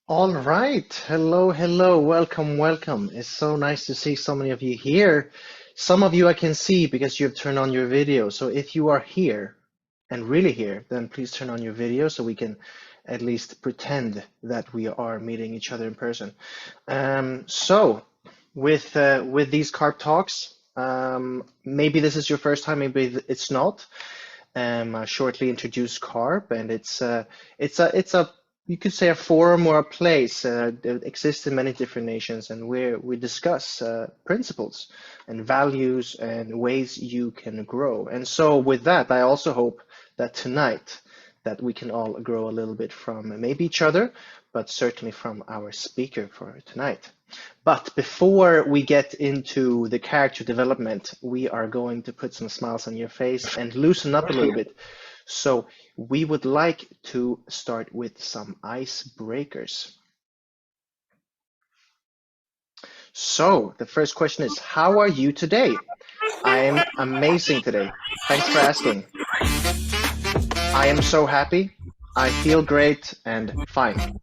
All right. Hello, hello. Welcome, welcome. It's so nice to see so many of you here. Some of you I can see because you've turned on your video. So if you are here and really here, then please turn on your video so we can at least pretend that we are meeting each other in person. So with these CARP talks, maybe this is your first time, maybe it's not. I shortly introduce CARP, and it's a you could say a forum or a place that exists in many different nations, and where we discuss principles and values and ways you can grow. And so, with that, I also hope that tonight that we can all grow a little bit from maybe each other, but certainly from our speaker for tonight. But before we get into the character development, we are going to put some smiles on your face and loosen up a little bit. So we would like to start with some icebreakers. So the first question is, how are you today? I am amazing today. Thanks for asking. I am so happy. I feel great and fine.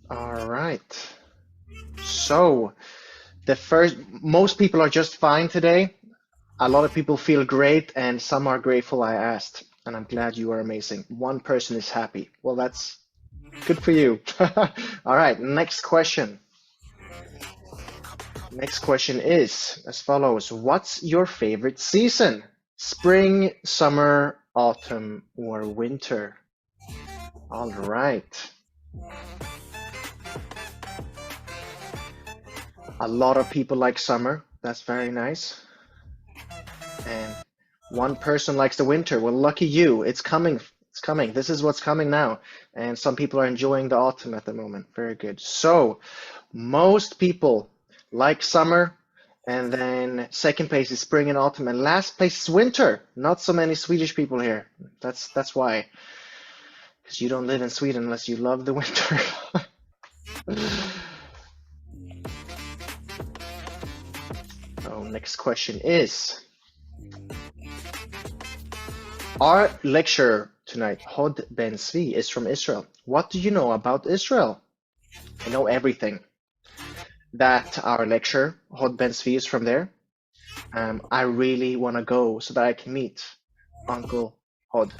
All right. So most people are just fine today. A lot of people feel great, and some are grateful I asked, and I'm glad you are amazing. One person is happy. Well, that's good for you. All right, next question. Next question is as follows. What's your favorite season? Spring, summer, autumn, or winter? All right. A lot of people like summer. That's very nice. And one person likes the winter. Well, lucky you. It's coming. It's coming. This is what's coming now. And some people are enjoying the autumn at the moment. Very good. So most people like summer, and then second place is spring and autumn, and last place is winter. Not so many Swedish people here. That's why. Because you don't live in Sweden unless you love the winter. Oh, next question is, our lecturer tonight, Hod Ben Zvi, is from Israel. What do you know about Israel? I know everything. That our lecturer, Hod Ben Zvi, is from there. I really want to go so that I can meet Uncle Hod.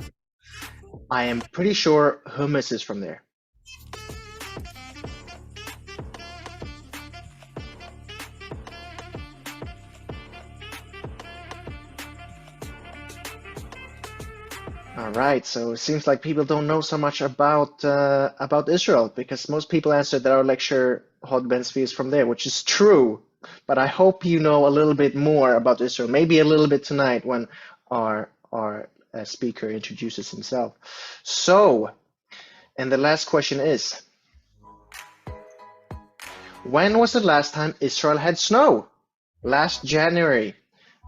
I am pretty sure hummus is from there. All right, so it seems like people don't know so much about Israel, because most people answered that our lecturer Hod Ben Zvi is from there, which is true. But I hope you know a little bit more about Israel, maybe a little bit tonight when our speaker introduces himself. So, and the last question is, when was the last time Israel had snow? Last January.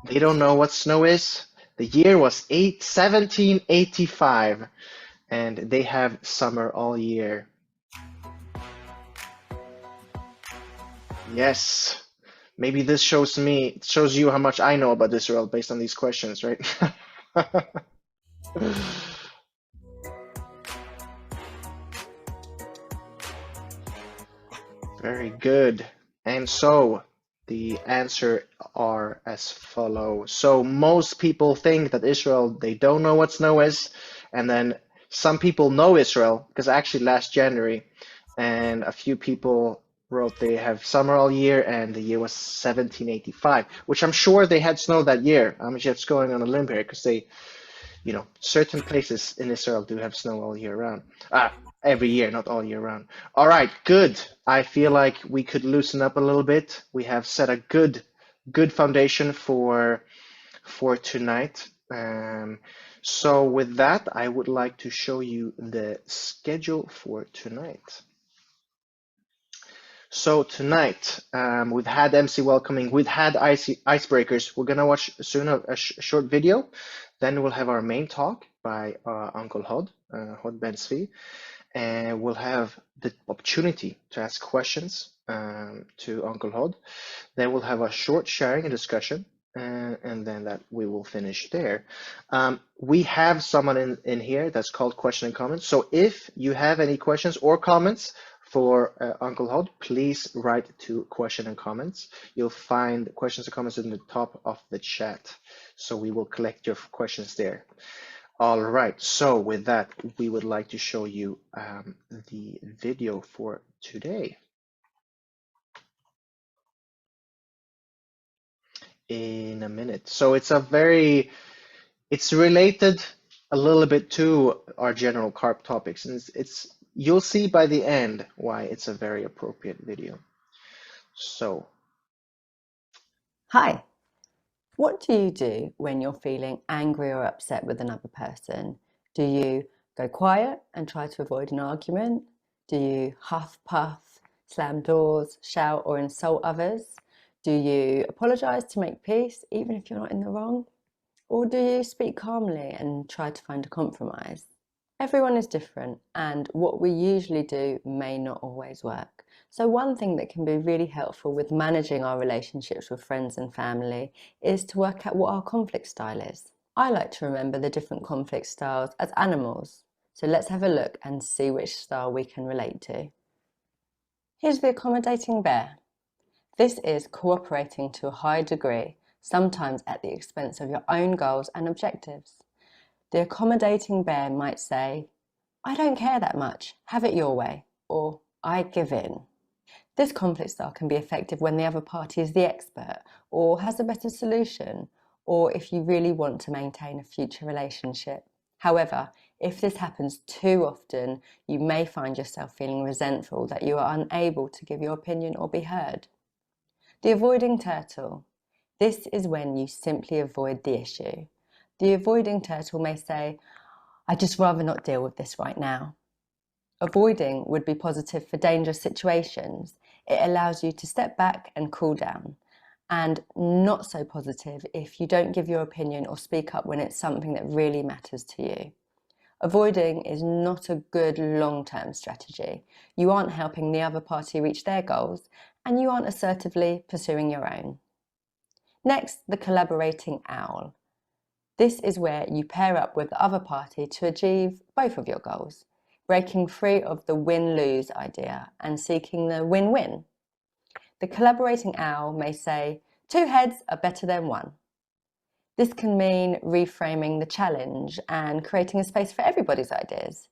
They don't know what snow is. The year was 1785, and they have summer all year. Yes, maybe this shows you how much I know about Israel based on these questions, right? Very good. And so the answer are as follows. So most people think that Israel, they don't know what snow is. And then some people know Israel, because actually last January, and a few people wrote they have summer all year, and the year was 1785, which I'm sure they had snow that year. I'm just going on a limb here because certain places in Israel do have snow all year round. Every year, not all year round. All right, good. I feel like we could loosen up a little bit. We have set a good foundation for tonight. So with that, I would like to show you the schedule for tonight. So tonight, we've had MC welcoming, we've had icebreakers. We're gonna watch soon a short video. Then we'll have our main talk by Uncle Hod Ben Zvi. and we'll have the opportunity to ask questions to Uncle Hod. Then we'll have a short sharing and discussion, and then that we will finish there. We have someone in here that's called question and comments. So if you have any questions or comments for Uncle Hod, please write to question and comments. You'll find questions and comments in the top of the chat. So we will collect your questions there. All right, so with that, we would like to show you the video for today. In a minute. So it's related a little bit to our general CARP topics, and you'll see by the end why it's a very appropriate video. So, hi. What do you do when you're feeling angry or upset with another person? Do you go quiet and try to avoid an argument? Do you huff, puff, slam doors, shout or insult others? Do you apologise to make peace even if you're not in the wrong? Or do you speak calmly and try to find a compromise? Everyone is different, and what we usually do may not always work. So one thing that can be really helpful with managing our relationships with friends and family is to work out what our conflict style is. I like to remember the different conflict styles as animals. So let's have a look and see which style we can relate to. Here's the accommodating bear. This is cooperating to a high degree, sometimes at the expense of your own goals and objectives. The accommodating bear might say, I don't care that much, have it your way, or I give in. This conflict style can be effective when the other party is the expert or has a better solution, or if you really want to maintain a future relationship. However, if this happens too often, you may find yourself feeling resentful that you are unable to give your opinion or be heard. The avoiding turtle. This is when you simply avoid the issue. The avoiding turtle may say, I'd just rather not deal with this right now. Avoiding would be positive for dangerous situations. It allows you to step back and cool down. And not so positive if you don't give your opinion or speak up when it's something that really matters to you. Avoiding is not a good long-term strategy. You aren't helping the other party reach their goals, and you aren't assertively pursuing your own. Next, the collaborating owl. This is where you pair up with the other party to achieve both of your goals, breaking free of the win-lose idea and seeking the win-win. The collaborating owl may say, 2 heads are better than 1. This can mean reframing the challenge and creating a space for everybody's ideas.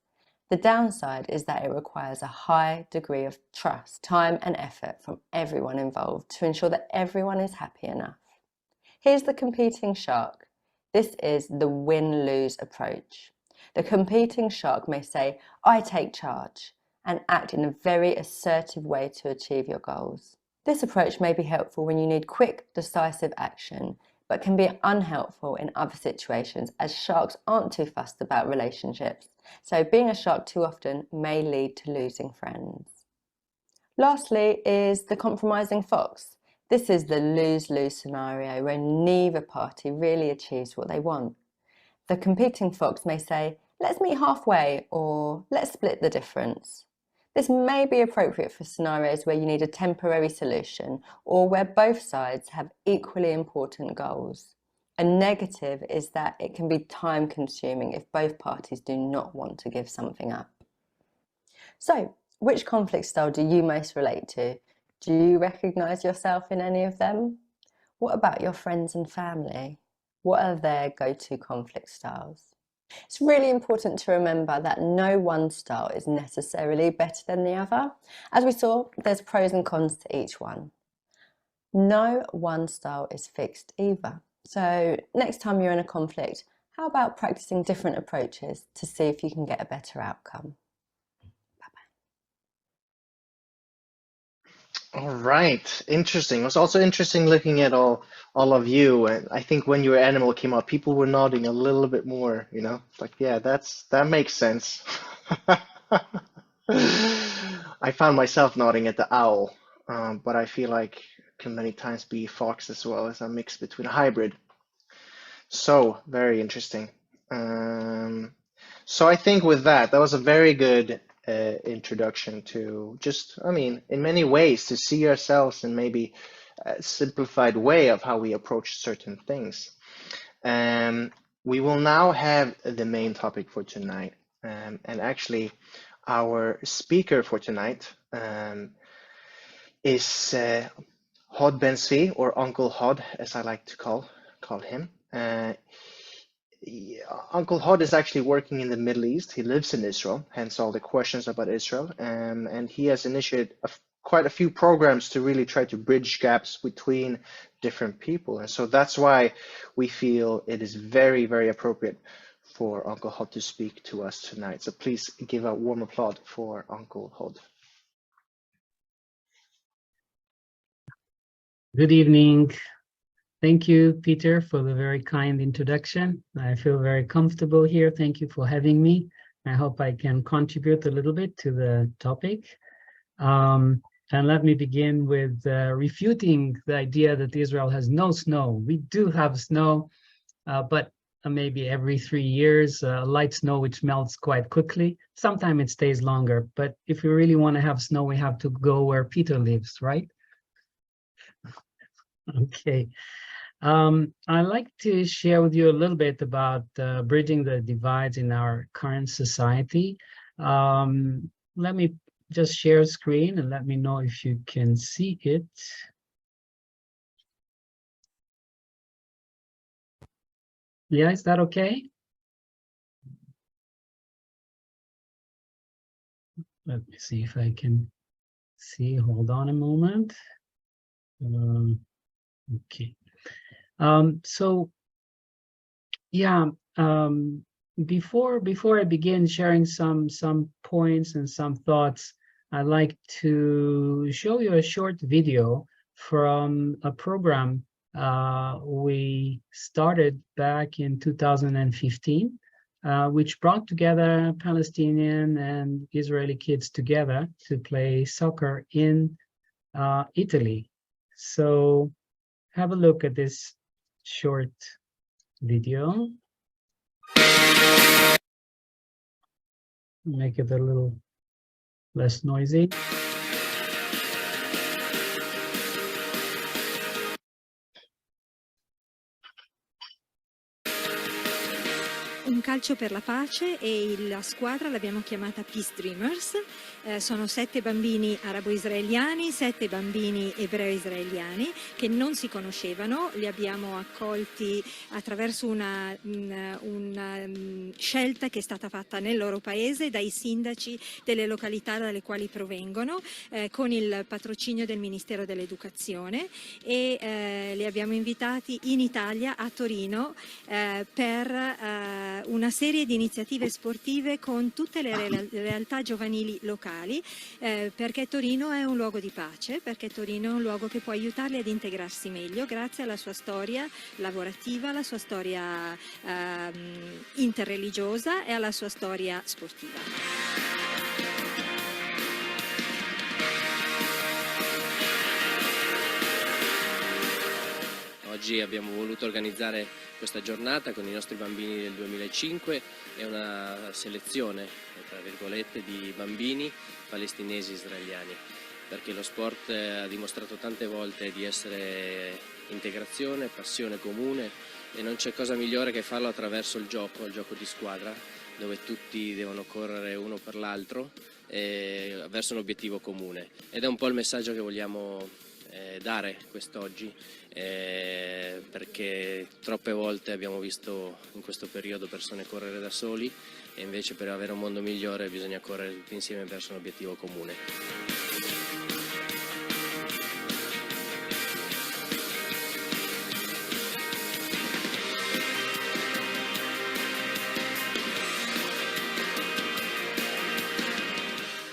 The downside is that it requires a high degree of trust, time and effort from everyone involved to ensure that everyone is happy enough. Here's the competing shark. This is the win-lose approach. The competing shark may say, I take charge, and act in a very assertive way to achieve your goals. This approach may be helpful when you need quick, decisive action, but can be unhelpful in other situations as sharks aren't too fussed about relationships. So being a shark too often may lead to losing friends. Lastly is the compromising fox. This is the lose-lose scenario where neither party really achieves what they want. The competing fox may say, let's meet halfway, or let's split the difference. This may be appropriate for scenarios where you need a temporary solution or where both sides have equally important goals. A negative is that it can be time-consuming if both parties do not want to give something up. So, which conflict style do you most relate to? Do you recognise yourself in any of them? What about your friends and family? What are their go-to conflict styles? It's really important to remember that no one style is necessarily better than the other. As we saw, there's pros and cons to each one. No one style is fixed either. So next time you're in a conflict, how about practicing different approaches to see if you can get a better outcome? all right, interesting. It was also interesting looking at all of you, and I think when your animal came out, people were nodding a little bit more, you know, like, yeah, that makes sense. I found myself nodding at the owl, but I feel like can many times be fox as well as a mix between a hybrid. So very interesting. So I think with that was a very good introduction to just, I mean, in many ways to see ourselves in maybe a simplified way of how we approach certain things. We will now have the main topic for tonight. And actually, our speaker for tonight is Hod Ben Zvi, or Uncle Hod, as I like to call him. Uncle Hod is actually working in the Middle East. He lives in Israel, hence all the questions about Israel. And he has initiated quite a few programs to really try to bridge gaps between different people. And so that's why we feel it is very, very appropriate for Uncle Hod to speak to us tonight. So please give a warm applause for Uncle Hod. Good evening. Thank you, Peter, for the very kind introduction. I feel very comfortable here. Thank you for having me. I hope I can contribute a little bit to the topic. And let me begin with refuting the idea that Israel has no snow. We do have snow, but maybe every 3 years, light snow, which melts quite quickly. Sometimes it stays longer, but if we really want to have snow, we have to go where Peter lives, right? Okay. I'd like to share with you a little bit about bridging the divides in our current society. Let me just share screen and let me know if you can see it. Yeah, is that okay? Let me see if I can see. Hold on a moment. Okay. So yeah, before I begin sharing some points and some thoughts, I'd like to show you a short video from a program we started back in 2015, which brought together Palestinian and Israeli kids together to play soccer in Italy. So have a look at this short video. Make it a little less noisy. Un calcio per la pace e la squadra l'abbiamo chiamata Peace Dreamers. Sono 7 bambini arabo-israeliani, 7 bambini ebreo-israeliani che non si conoscevano. Li abbiamo accolti attraverso una scelta che è stata fatta nel loro paese dai sindaci delle località dalle quali provengono, con il patrocinio del Ministero dell'Educazione, e li abbiamo invitati in Italia, a Torino, per una serie di iniziative sportive con tutte le realtà giovanili locali, perché Torino è un luogo di pace, perché Torino è un luogo che può aiutarli ad integrarsi meglio grazie alla sua storia lavorativa, alla sua storia interreligiosa e alla sua storia sportiva. Oggi abbiamo voluto organizzare questa giornata con i nostri bambini del 2005 e una selezione, tra virgolette, di bambini palestinesi israeliani, perché lo sport ha dimostrato tante volte di essere integrazione, passione comune, e non c'è cosa migliore che farlo attraverso il gioco di squadra, dove tutti devono correre uno per l'altro verso un obiettivo comune. Ed è un po' il messaggio che vogliamo dare quest'oggi, perché troppe volte abbiamo visto in questo periodo persone correre da soli, e invece per avere un mondo migliore bisogna correre tutti insieme verso un obiettivo comune.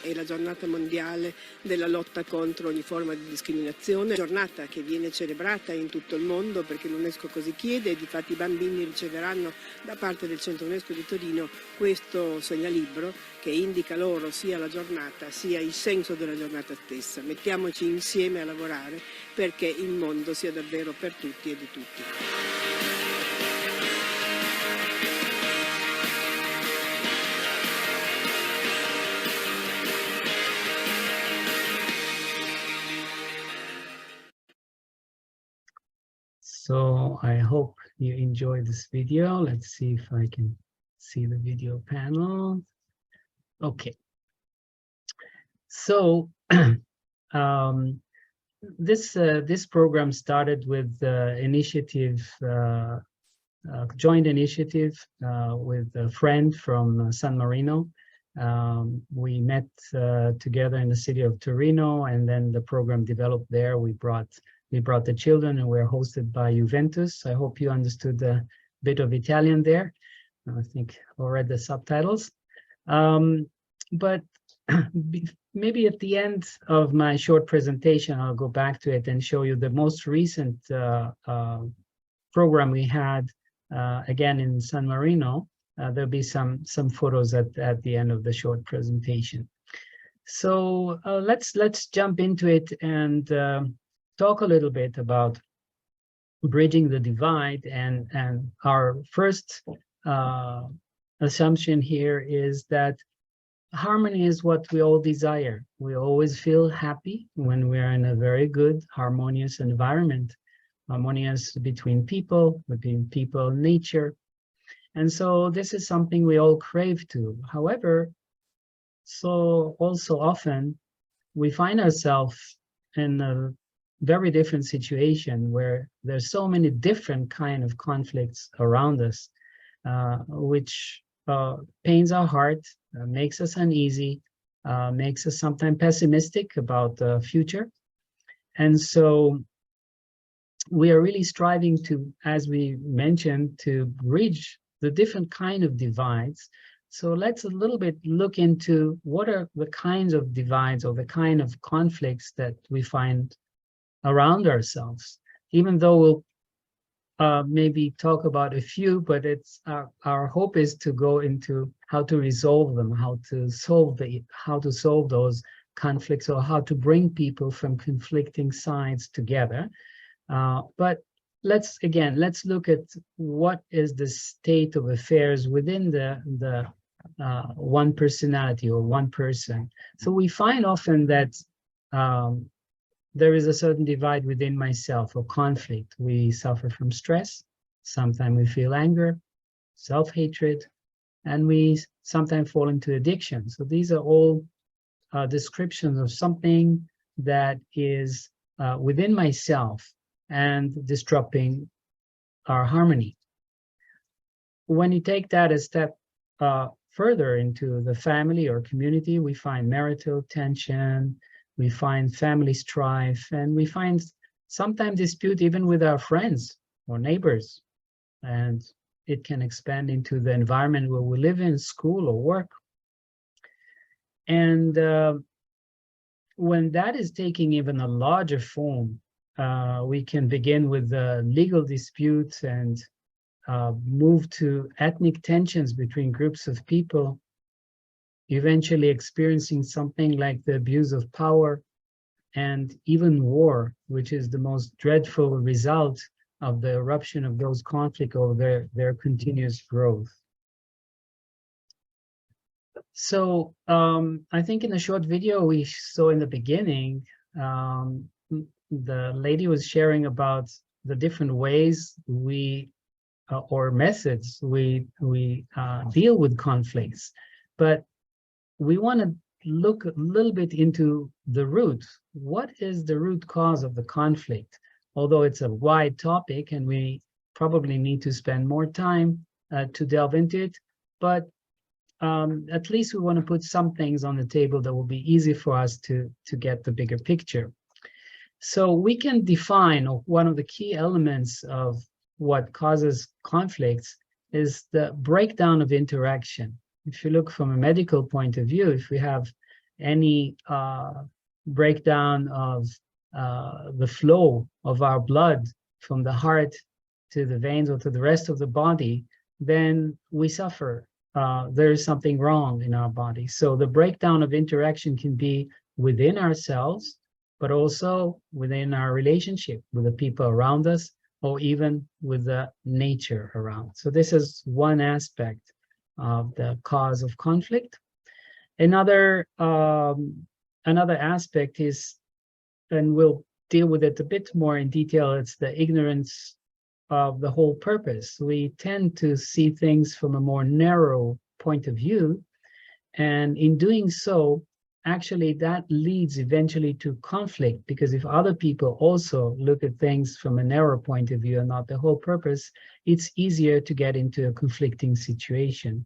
È la giornata mondiale della lotta contro ogni forma di discriminazione, giornata che viene celebrata in tutto il mondo perché l'UNESCO così chiede, e difatti i bambini riceveranno da parte del Centro UNESCO di Torino questo segnalibro che indica loro sia la giornata sia il senso della giornata stessa. Mettiamoci insieme a lavorare perché il mondo sia davvero per tutti e di tutti. So I hope you enjoy this video. Let's see if I can see the video panel. Okay. So this program started with joint initiative with a friend from San Marino. We met together in the city of Torino, and then the program developed there. We brought the children, and we're hosted by Juventus. I hope you understood a bit of Italian there. I think I read the subtitles. But maybe at the end of my short presentation, I'll go back to it and show you the most recent program we had, again in San Marino. There'll be some photos at the end of the short presentation. So let's jump into it and talk a little bit about bridging the divide. And our first assumption here is that harmony is what we all desire. We always feel happy when we're in a very good, harmonious environment, harmonious between people and nature. And so this is something we all crave to. However, so also often we find ourselves in a very different situation where there's so many different kind of conflicts around us, which pains our heart, makes us uneasy, makes us sometimes pessimistic about the future. And so we are really striving to, as we mentioned, to bridge the different kind of divides. So let's a little bit look into what are the kinds of divides or the kind of conflicts that we find around ourselves, even though we'll maybe talk about a few, but it's our hope is to go into how to resolve them, how to solve those conflicts, or how to bring people from conflicting sides together. But let's look at what is the state of affairs within the one personality or one person. So we find often that there is a certain divide within myself or conflict. We suffer from stress. Sometimes we feel anger, self-hatred, and we sometimes fall into addiction. So these are all descriptions of something that is within myself and disrupting our harmony. When you take that a step further into the family or community, we find marital tension, we find family strife, and we find sometimes dispute even with our friends or neighbors. And it can expand into the environment where we live in, school or work. And when that is taking even a larger form, we can begin with legal disputes and move to ethnic tensions between groups of people, eventually experiencing something like the abuse of power and even war, which is the most dreadful result of the eruption of those conflicts or their continuous growth. So I think in the short video we saw in the beginning, the lady was sharing about the different ways or methods we deal with conflicts, but we want to look a little bit into the root. What is the root cause of the conflict? Although it's a wide topic and we probably need to spend more time to delve into it, but at least we want to put some things on the table that will be easy for us to get the bigger picture. So we can define one of the key elements of what causes conflicts is the breakdown of interaction. If you look from a medical point of view, if we have any breakdown of the flow of our blood from the heart to the veins or to the rest of the body, then we suffer. There is something wrong in our body. So the breakdown of interaction can be within ourselves, but also within our relationship with the people around us, or even with the nature around. So this is one aspect of the cause of conflict. Another aspect is, and we'll deal with it a bit more in detail, it's the ignorance of the whole purpose. We tend to see things from a more narrow point of view, and in doing so, actually that leads eventually to conflict, because if other people also look at things from a narrow point of view and not the whole purpose, it's easier to get into a conflicting situation.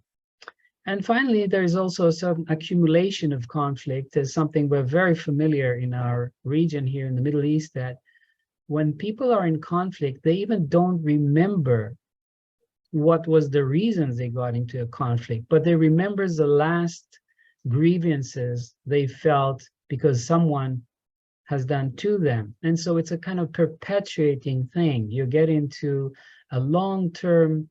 And finally, there is also a certain accumulation of conflict. There's something we're very familiar in our region here in the Middle East, that when people are in conflict, they even don't remember what was the reasons they got into a conflict, but they remember the last grievances they felt because someone has done to them. And so it's a kind of perpetuating thing. You get into a long-term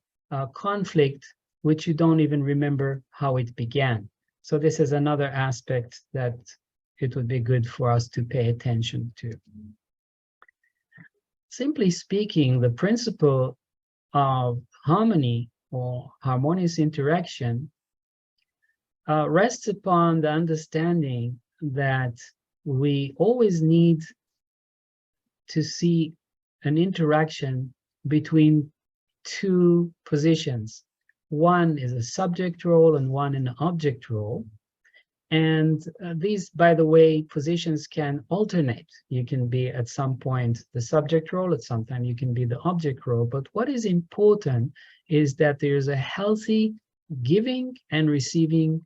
conflict, which you don't even remember how it began. So this is another aspect that it would be good for us to pay attention to. Simply speaking, the principle of harmony or harmonious interaction rests upon the understanding that we always need to see an interaction between two positions. One is a subject role and one an object role. And these, by the way, positions can alternate. You can be at some point the subject role, at some time you can be the object role. But what is important is that there's a healthy giving and receiving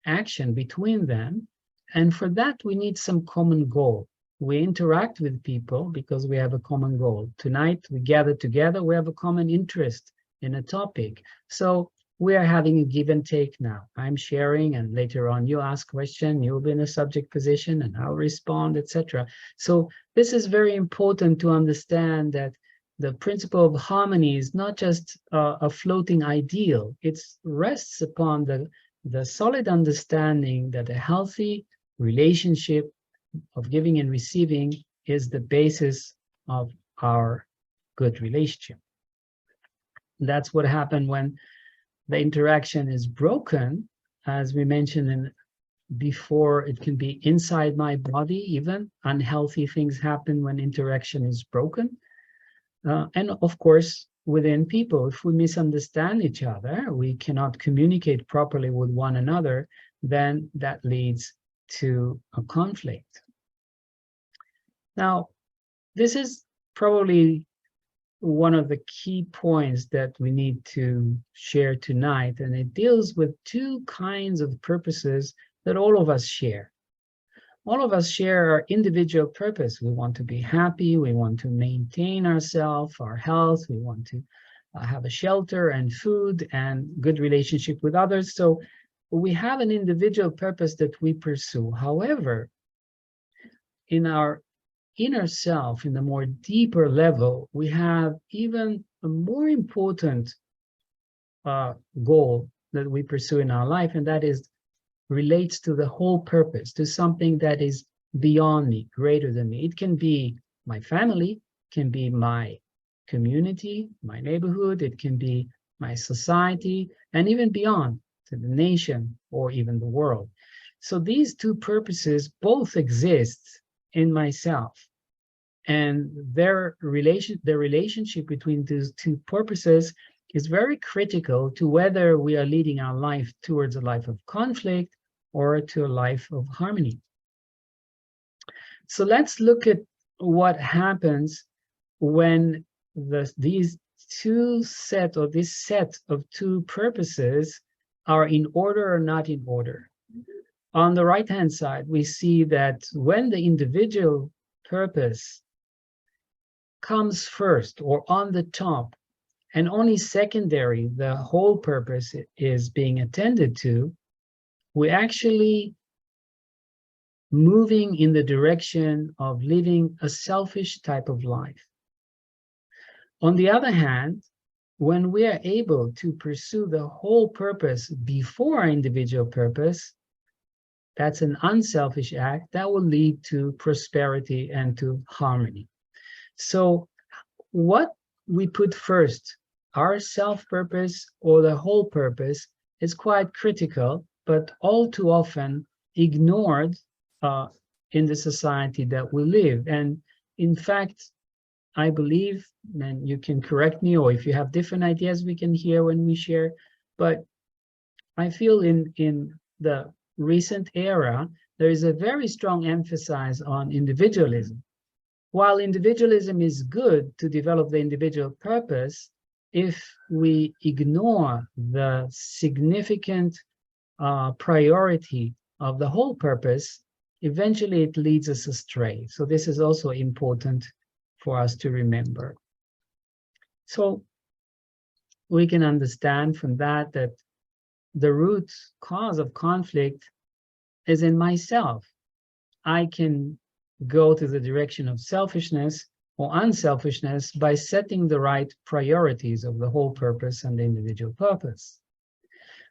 action between them. And for that, we need some common goal. We interact with people because we have a common goal. Tonight, we gather together, we have a common interest in a topic. So we are having a give and take now. I'm sharing, and later on you ask question, you'll be in a subject position and I'll respond, etc. So this is very important to understand, that the principle of harmony is not just a floating ideal. It rests upon the solid understanding that a healthy relationship of giving and receiving is the basis of our good relationship. That's what happened when the interaction is broken. As we mentioned before, it can be inside my body, even unhealthy things happen when interaction is broken. And of course, within people, if we misunderstand each other, we cannot communicate properly with one another, then that leads to a conflict. Now, this is probably one of the key points that we need to share tonight, and it deals with two kinds of purposes that all of us share. All of us share our individual purpose. We want to be happy, we want to maintain ourselves, our health, we want to have a shelter and food and good relationship with others. So we have an individual purpose that we pursue. However, in our inner self, in the more deeper level, we have even a more important goal that we pursue in our life, and that is relates to the whole purpose, to something that is beyond me, greater than me. It can be my family, can be my community, my neighborhood, it can be my society, and even beyond, to the nation or even the world. So these two purposes both exist in myself, and the relationship between these two purposes is very critical to whether we are leading our life towards a life of conflict or to a life of harmony. So let's look at what happens when this set of two purposes are in order or not in order. On the right-hand side, we see that when the individual purpose comes first or on the top, and only secondary, the whole purpose is being attended to, we're actually moving in the direction of living a selfish type of life. On the other hand, when we are able to pursue the whole purpose before our individual purpose, that's an unselfish act that will lead to prosperity and to harmony. So what we put first, our self-purpose or the whole purpose, is quite critical, but all too often ignored in the society that we live. And in fact, I believe, and you can correct me, or if you have different ideas, we can hear when we share, but I feel in the recent era, there is a very strong emphasis on individualism. While individualism is good to develop the individual purpose, if we ignore the significant priority of the whole purpose, eventually it leads us astray. So this is also important for us to remember. So we can understand from that that the root cause of conflict is in myself. I can go to the direction of selfishness or unselfishness by setting the right priorities of the whole purpose and the individual purpose.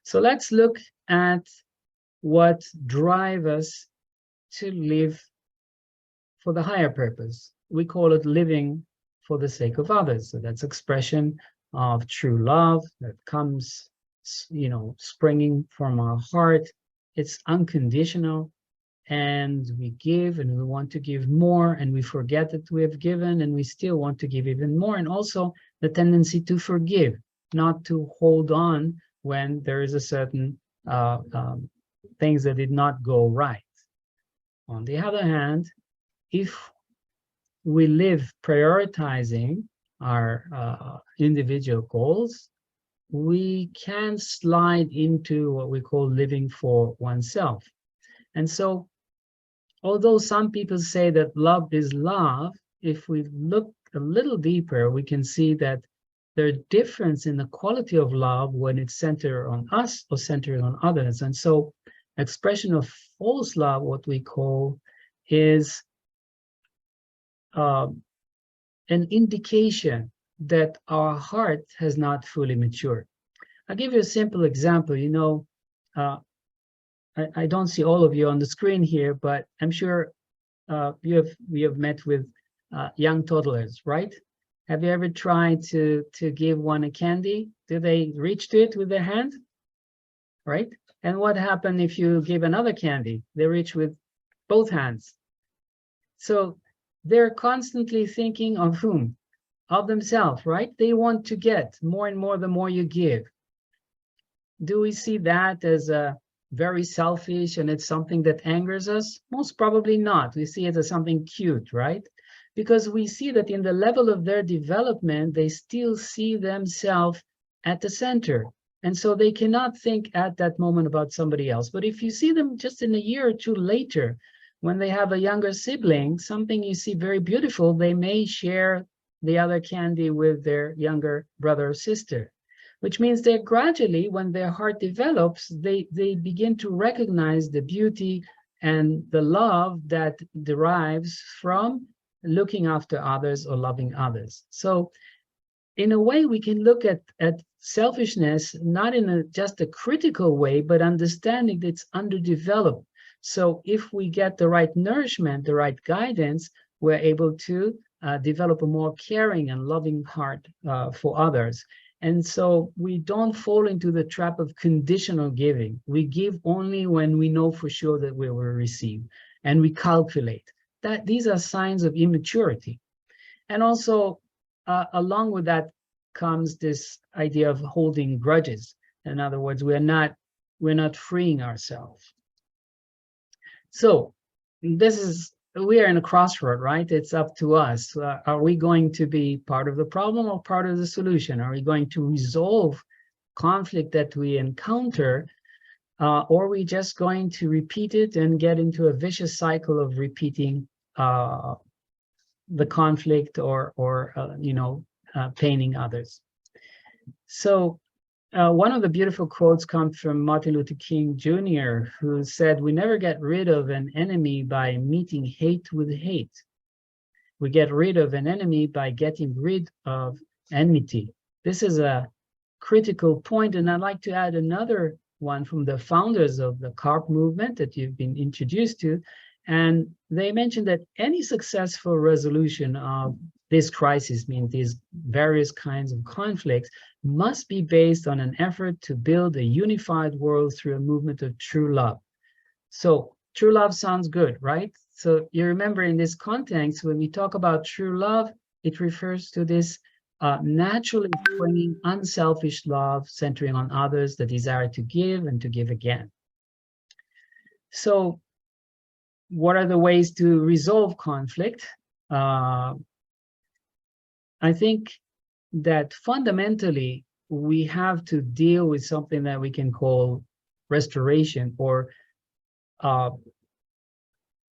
So let's look at what drives us to live for the higher purpose. We call it living for the sake of others. So that's expression of true love that comes, springing from our heart. It's unconditional, and we give, and we want to give more, and we forget that we have given, and we still want to give even more. And also the tendency to forgive, not to hold on when there is a certain things that did not go right. On the other hand, if we live prioritizing our individual goals, we can slide into what we call living for oneself. And so, although some people say that love is love, if we look a little deeper, we can see that there's a difference in the quality of love when it's centered on us or centered on others. And so, expression of false love, what we call, is an indication that our heart has not fully matured. I'll give you a simple example. I don't see all of you on the screen here, but I'm sure you have met with young toddlers, right? Have you ever tried to give one a candy? Do they reach to it with their hand? Right? And what happens if you give another candy? They reach with both hands. So they're constantly thinking of whom? Of themselves, right? They want to get more and more the more you give. Do we see that as a very selfish and it's something that angers us? Most probably not. We see it as something cute, right? Because we see that in the level of their development, they still see themselves at the center. And so they cannot think at that moment about somebody else. But if you see them just in a year or two later, when they have a younger sibling, something you see very beautiful, they may share the other candy with their younger brother or sister, which means that gradually, when their heart develops, they begin to recognize the beauty and the love that derives from looking after others or loving others. So in a way, we can look at selfishness, not in just a critical way, but understanding that it's underdeveloped. So if we get the right nourishment, the right guidance, we're able to develop a more caring and loving heart for others. And so we don't fall into the trap of conditional giving. We give only when we know for sure that we will receive, and we calculate. That these are signs of immaturity. And also, along with that comes this idea of holding grudges. In other words, we're not freeing ourselves. So we are in a crossroad, right? It's up to us. Are we going to be part of the problem or part of the solution? Are we going to resolve conflict that we encounter, or are we just going to repeat it and get into a vicious cycle of repeating the conflict or paining others? So one of the beautiful quotes comes from Martin Luther King Jr., who said, "We never get rid of an enemy by meeting hate with hate. We get rid of an enemy by getting rid of enmity." This is a critical point, and I'd like to add another one from the founders of the CARP movement that you've been introduced to. And they mentioned that any successful resolution of this crisis, means these various kinds of conflicts, must be based on an effort to build a unified world through a movement of true love. So true love sounds good, right? So you remember in this context, when we talk about true love, it refers to this naturally springing unselfish love, centering on others, the desire to give and to give again. So what are the ways to resolve conflict? I think that fundamentally, we have to deal with something that we can call restoration, or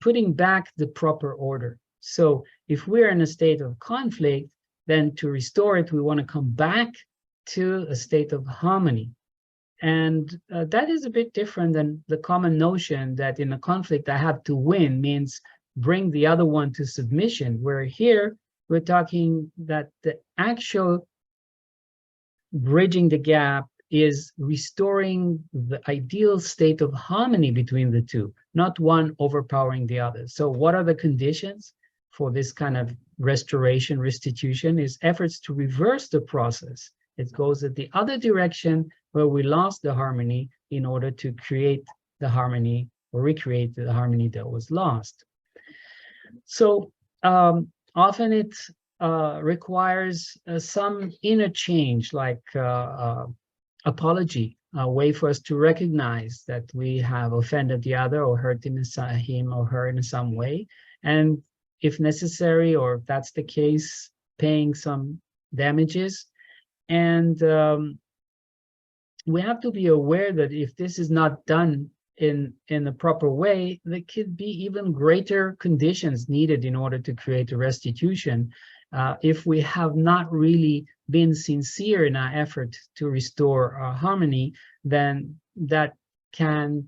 putting back the proper order. So if we're in a state of conflict, then to restore it, we want to come back to a state of harmony. And that is a bit different than the common notion that in a conflict, I have to win, means bring the other one to submission, where here we're talking that the actual bridging the gap is restoring the ideal state of harmony between the two, not one overpowering the other. So what are the conditions for this kind of restoration, restitution? Is efforts to reverse the process. It goes at the other direction where we lost the harmony in order to create the harmony or recreate the harmony that was lost. So often it requires some inner change, like apology, a way for us to recognize that we have offended the other or hurt him or her in some way. And if necessary, or if that's the case, paying some damages. And we have to be aware that if this is not done in the proper way, there could be even greater conditions needed in order to create a restitution. If we have not really been sincere in our effort to restore our harmony, then that can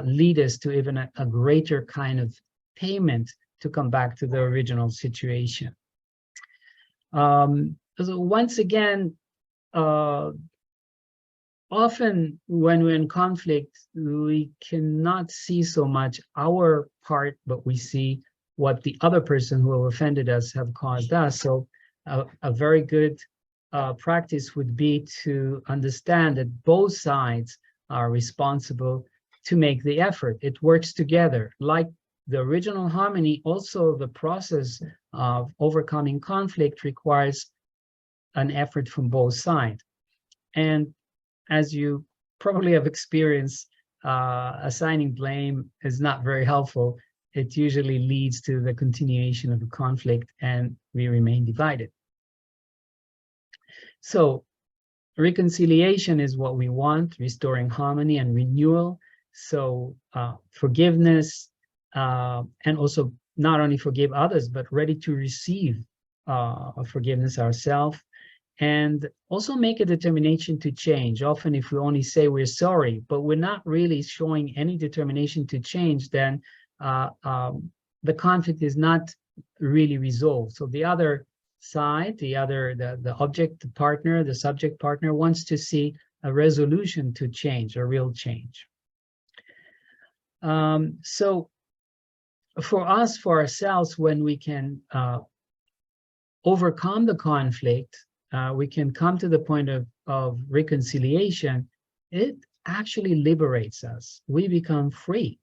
lead us to even a greater kind of payment to come back to the original situation. So once again, often when we're in conflict, we cannot see so much our part, but we see what the other person who offended us have caused us. So a very good practice would be to understand that both sides are responsible to make the effort. It works together. Like the original harmony, also the process of overcoming conflict requires an effort from both sides. And as you probably have experienced, assigning blame is not very helpful. It usually leads to the continuation of the conflict and we remain divided. So reconciliation is what we want, restoring harmony and renewal. So forgiveness, and also not only forgive others, but ready to receive forgiveness ourselves. And also make a determination to change. Often if we only say we're sorry, but we're not really showing any determination to change, then the conflict is not really resolved. So the other side, the object partner, the subject partner wants to see a resolution to change, a real change. So for us, for ourselves, when we can overcome the conflict, we can come to the point of reconciliation. It actually liberates us. We become free.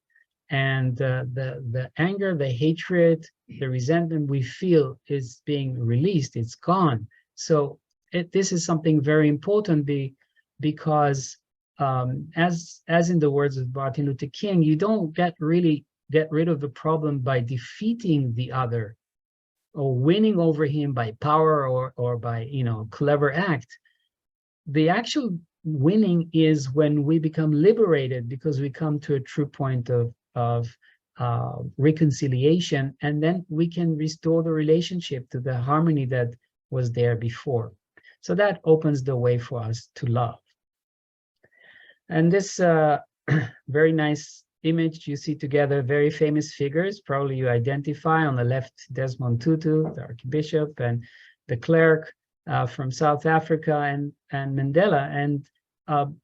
And the anger, the hatred, the resentment we feel is being released. It's gone. So this is something very important because as in the words of Martin Luther King, you don't really get rid of the problem by defeating the other or winning over him by power or by clever act. The actual winning is when we become liberated, because we come to a true point of reconciliation, and then we can restore the relationship to the harmony that was there before. So that opens the way for us to love. And this very nice image you see together, very famous figures, probably you identify. On the left, Desmond Tutu, the Archbishop, and the clerk from South Africa, and Mandela. And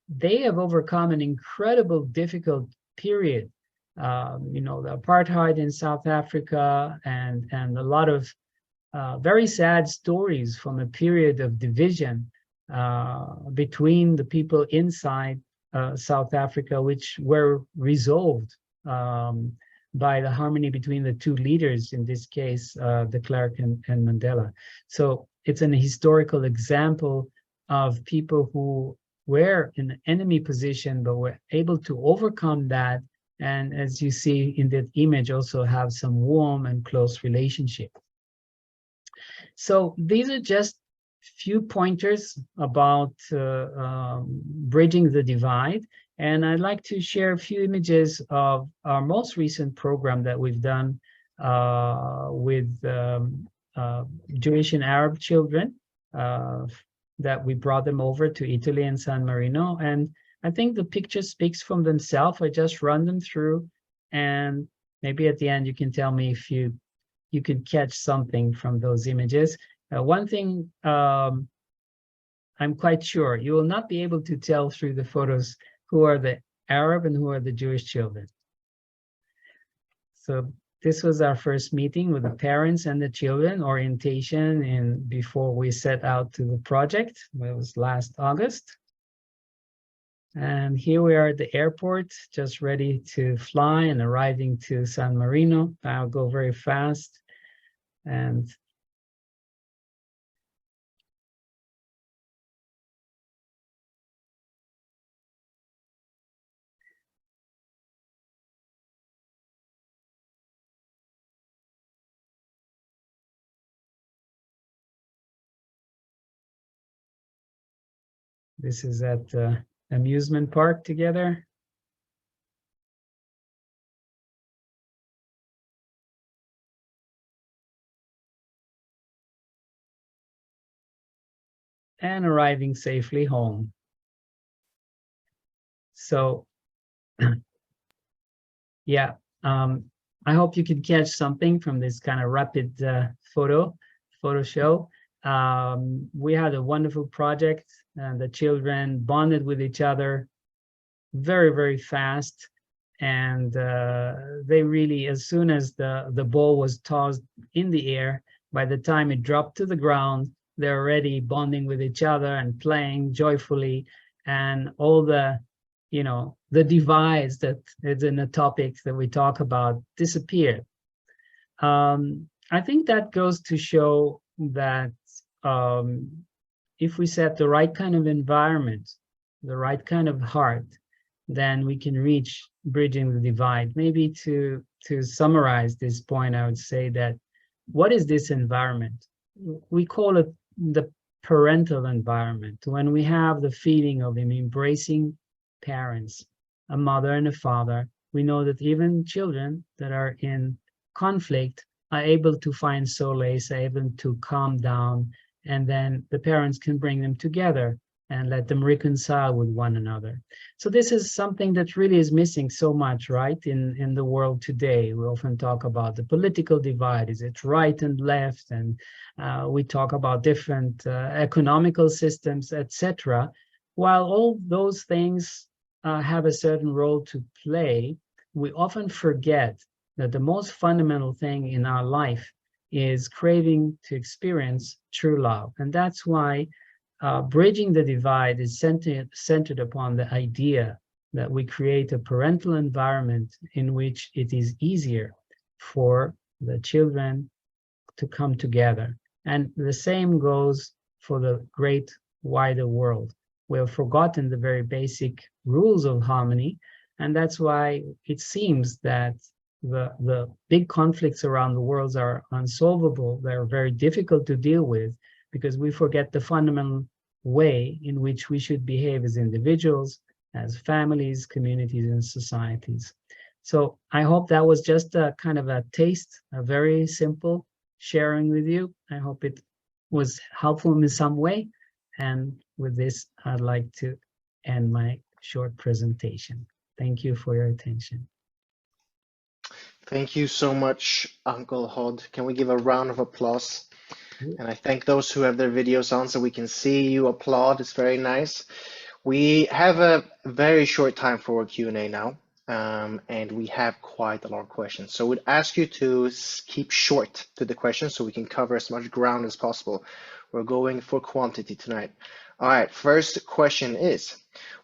they have overcome an incredible, difficult period. The apartheid in South Africa, and a lot of very sad stories from a period of division between the people inside South Africa, which were resolved by the harmony between the two leaders, in this case, de Klerk and Mandela. So it's an historical example of people who were in an enemy position, but were able to overcome that. And as you see in that image, also have some warm and close relationship. So these are just few pointers about bridging the divide. And I'd like to share a few images of our most recent program that we've done with Jewish and Arab children, that we brought them over to Italy and San Marino. And I think the picture speaks for themselves. I just run them through, and maybe at the end you can tell me if you could catch something from those images. One thing I'm quite sure, you will not be able to tell through the photos who are the Arab and who are the Jewish children. So this was our first meeting with the parents and the children, orientation, and before we set out to the project. It was last August. And here we are at the airport, just ready to fly and arriving to San Marino. I'll go very fast. And this is at the amusement park together. And arriving safely home. So, yeah, I hope you can catch something from this kind of rapid photo show. We had a wonderful project, and the children bonded with each other very, very fast. And they really, as soon as the ball was tossed in the air, by the time it dropped to the ground, they're already bonding with each other and playing joyfully, and all the, the divides that is in the topics that we talk about disappeared. I think that goes to show that if we set the right kind of environment, the right kind of heart, then we can reach bridging the divide. Maybe to summarize this point, I would say that what is this environment? We call it the parental environment. When we have the feeling of embracing parents, a mother and a father, we know that even children that are in conflict are able to find solace, are able to calm down, and then the parents can bring them together and let them reconcile with one another. So this is something that really is missing so much, right, in the world today. We often talk about the political divide. Is it right and left? And we talk about different economical systems, etc. While all those things have a certain role to play, we often forget that the most fundamental thing in our life is craving to experience true love. And that's why bridging the divide is centered upon the idea that we create a parental environment in which it is easier for the children to come together. And the same goes for the great wider world. We have forgotten the very basic rules of harmony, and that's why it seems that the big conflicts around the world are unsolvable. They're very difficult to deal with, because we forget the fundamental way in which we should behave as individuals, as families, communities, and societies. So I hope that was just a kind of a taste, a very simple sharing with you. I hope it was helpful in some way. And with this, I'd like to end my short presentation. Thank you for your attention. Thank you so much, Uncle Hod. Can we give a round of applause? And I thank those who have their videos on so we can see you applaud. It's very nice. We have a very short time for Q&A now, and we have quite a lot of questions. So we'd ask you to keep short to the questions so we can cover as much ground as possible. We're going for quantity tonight. All right, first question is,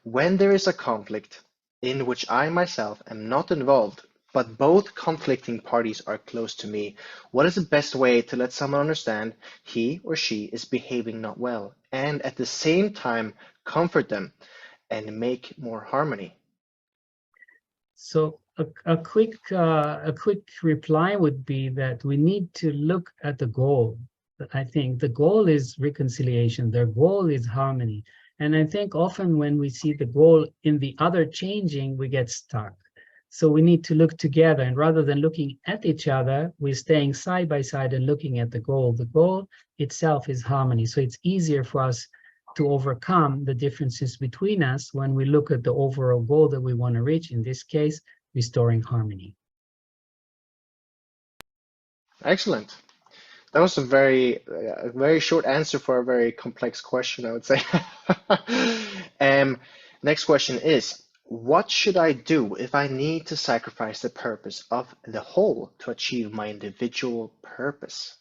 when there is a conflict in which I myself am not involved, but both conflicting parties are close to me. What is the best way to let someone understand he or she is behaving not well, and at the same time comfort them and make more harmony? So a quick reply would be that we need to look at the goal. I think the goal is reconciliation. Their goal is harmony. And I think often when we see the goal in the other changing, we get stuck. So we need to look together, and rather than looking at each other, we're staying side by side and looking at the goal. The goal itself is harmony. So it's easier for us to overcome the differences between us when we look at the overall goal that we want to reach, in this case, restoring harmony. Excellent. That was a very short answer for a very complex question, I would say. Next question is, what should I do if I need to sacrifice the purpose of the whole to achieve my individual purpose?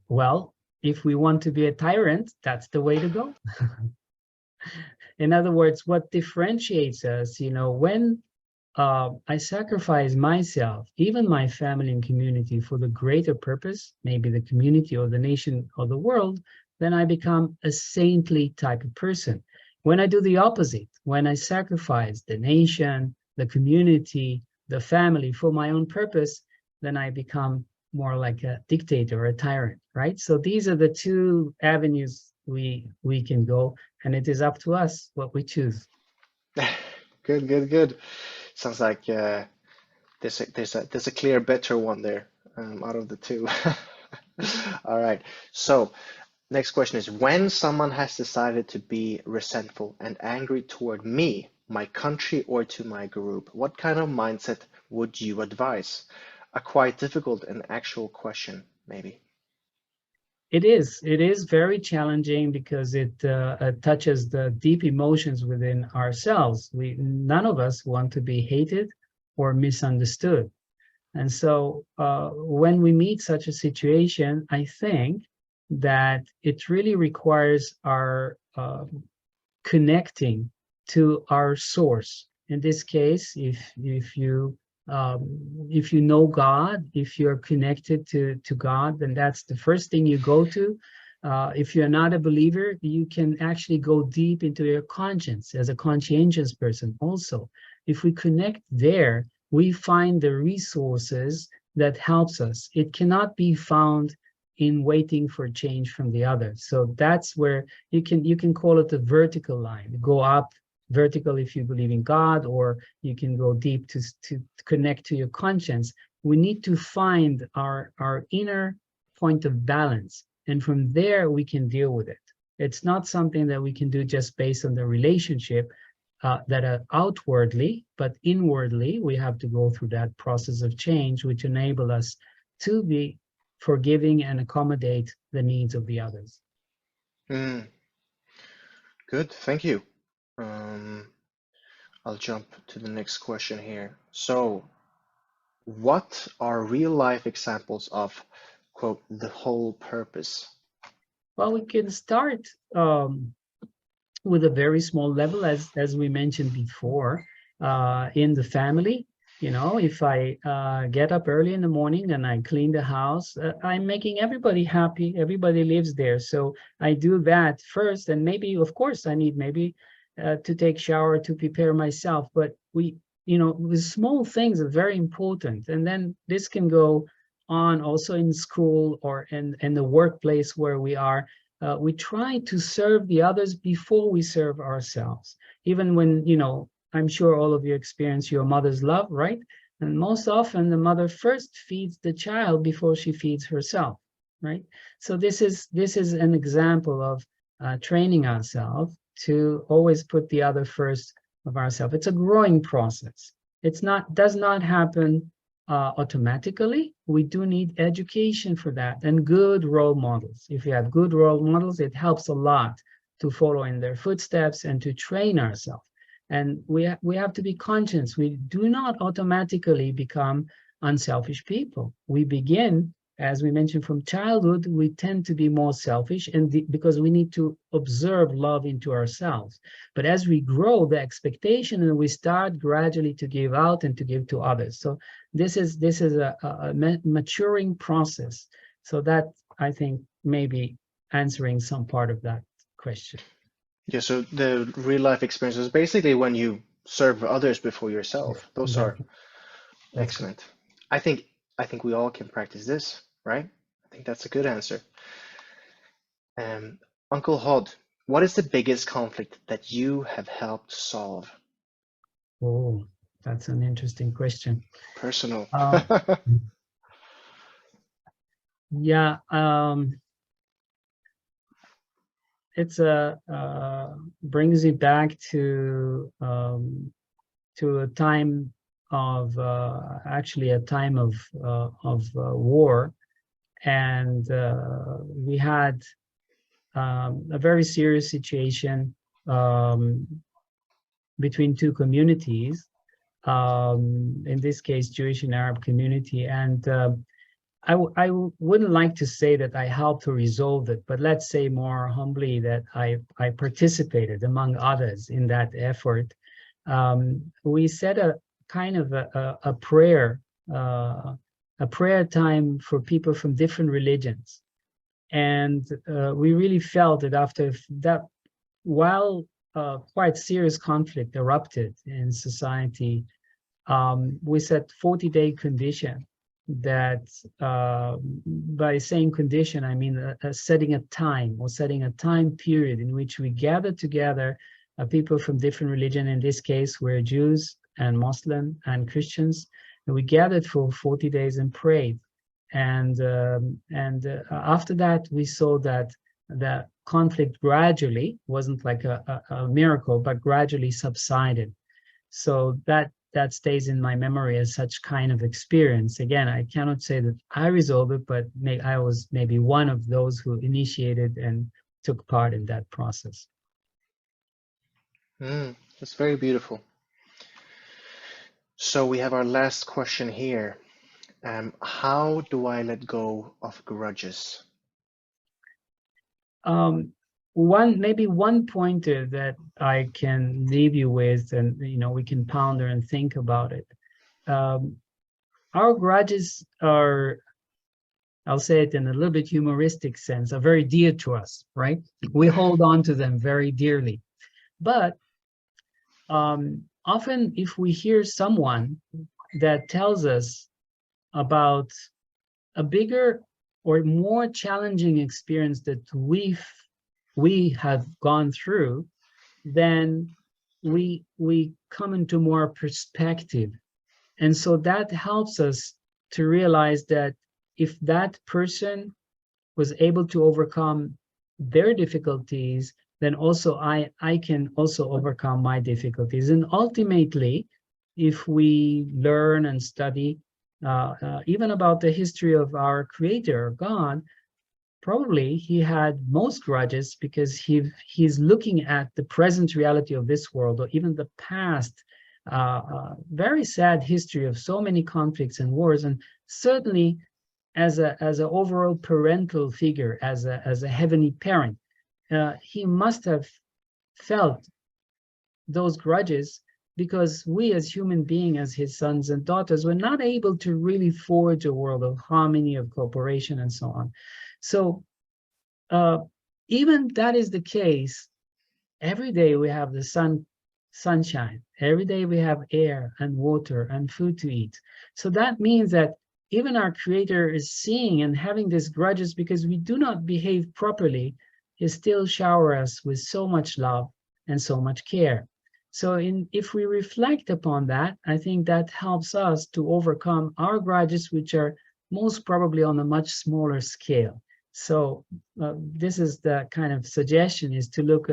Well, if we want to be a tyrant, that's the way to go. In other words, what differentiates us, when I sacrifice myself, even my family and community, for the greater purpose, maybe the community or the nation or the world, then I become a saintly type of person. When I do the opposite, when I sacrifice the nation, the community, the family for my own purpose, then I become more like a dictator or a tyrant, right? So these are the two avenues we can go, and it is up to us what we choose. Good. Sounds like there's a clear better one there out of the two. All right. So next question is, when someone has decided to be resentful and angry toward me, my country, or to my group, what kind of mindset would you advise? A quite difficult and actual question, maybe. It is very challenging because it touches the deep emotions within ourselves. None of us want to be hated or misunderstood. And so when we meet such a situation, I think that it really requires our connecting to our source. In this case, if you know God, if you're connected to God, then that's the first thing you go to. If you're not a believer, you can actually go deep into your conscience as a conscientious person also. If we connect there, we find the resources that helps us. It cannot be found in waiting for change from the other. So that's where you can call it the vertical line. Go up vertical if you believe in God, or you can go deep to connect to your conscience. We need to find our inner point of balance, and from there we can deal with it. It's not something that we can do just based on the relationship that are outwardly, but inwardly we have to go through that process of change, which enable us to be forgiving and accommodate the needs of the others. Good, thank you. I'll jump to the next question here. So, what are real life examples of, quote, the whole purpose? Well, we can start with a very small level, as we mentioned before, in the family. If I get up early in the morning and I clean the house, I'm making everybody happy. Everybody lives there. So I do that first. And maybe, of course, I need maybe to take shower to prepare myself. But the small things are very important. And then this can go on also in school or in the workplace where we are. We try to serve the others before we serve ourselves. Even when, I'm sure all of you experience your mother's love, right? And most often the mother first feeds the child before she feeds herself, right? So this is an example of training ourselves to always put the other first of ourselves. It's a growing process. Does not happen automatically. We do need education for that and good role models. If you have good role models, it helps a lot to follow in their footsteps and to train ourselves. And we have to be conscious. We do not automatically become unselfish people. We begin as we mentioned, from childhood, we tend to be more selfish, and because we need to observe love into ourselves. But as we grow, the expectation, and we start gradually to give out and to give to others. So this is a maturing process. So that, I think, maybe answering some part of that question. Yeah, so the real life experience is basically when you serve others before yourself. Those Exactly. are excellent. I think we all can practice this, right? I think that's a good answer. Uncle Hod, what is the biggest conflict that you have helped solve? Oh, that's an interesting question. Personal. Yeah, it's brings me back to a time of actually a time of war, and we had a very serious situation between two communities. In this case, Jewish and Arab community, and I wouldn't like to say that I helped to resolve it, but let's say more humbly that I participated among others in that effort. We set a kind of a prayer time for people from different religions. And we really felt that after that, while quite serious conflict erupted in society, we set 40-day condition that by saying condition, I mean setting a time or setting a time period in which we gather together people from different religion. In this case, we're Jews and Muslim and Christians, and we gathered for 40 days and prayed. And after that, we saw that the conflict gradually, wasn't like a miracle, but gradually subsided. So that stays in my memory as such kind of experience. Again, I cannot say that I resolved it, but I was maybe one of those who initiated and took part in that process. That's very beautiful. So we have our last question here. How do I let go of grudges? Maybe one pointer that I can leave you with, and we can ponder and think about it. Our grudges are, I'll say it in a little bit humoristic sense, are very dear to us, right? We hold on to them very dearly. But often if we hear someone that tells us about a bigger or more challenging experience that we have gone through, then we come into more perspective. And so that helps us to realize that if that person was able to overcome their difficulties, then also I can also overcome my difficulties. And ultimately, if we learn and study even about the history of our Creator, God, probably he had most grudges because he's looking at the present reality of this world, or even the past very sad history of so many conflicts and wars, and certainly as an overall parental figure, as a heavenly parent, he must have felt those grudges, because we as human beings, as his sons and daughters, were not able to really forge a world of harmony, of cooperation, and so on. So even that is the case, every day we have the sunshine. Every day we have air and water and food to eat. So that means that even our Creator is seeing and having these grudges because we do not behave properly. He still showers us with so much love and so much care. So if we reflect upon that, I think that helps us to overcome our grudges, which are most probably on a much smaller scale. So this is the kind of suggestion, is to look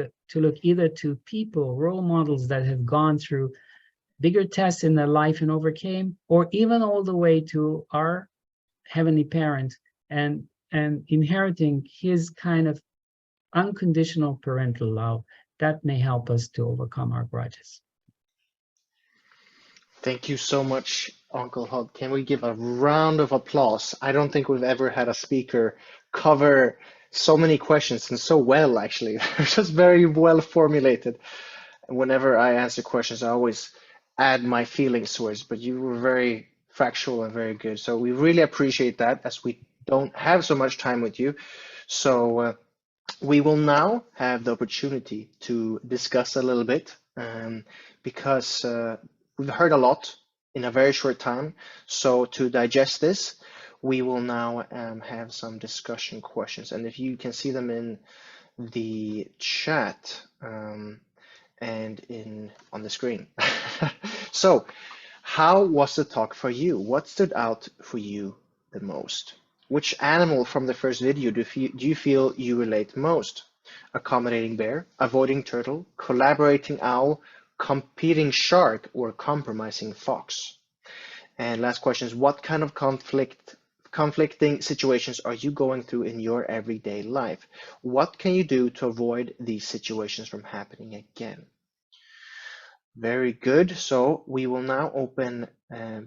either to people, role models that have gone through bigger tests in their life and overcame, or even all the way to our heavenly parent and inheriting his kind of unconditional parental love that may help us to overcome our grudges. Thank you so much, Uncle Hod. Can we give a round of applause? I don't think we've ever had a speaker cover so many questions and so well, actually. They're just very well formulated. And whenever I answer questions, I always add my feelings to it, but you were very factual and very good. So we really appreciate that as we don't have so much time with you. So we will now have the opportunity to discuss a little bit because we've heard a lot in a very short time. So to digest this, we will now have some discussion questions. And if you can see them in the chat and on the screen. So how was the talk for you? What stood out for you the most? Which animal from the first video do you feel you relate most? Accommodating bear, avoiding turtle, collaborating owl, competing shark, or compromising fox? And last question is, what kind of conflicting situations are you going through in your everyday life? What can you do to avoid these situations from happening again? Very good. So we will now open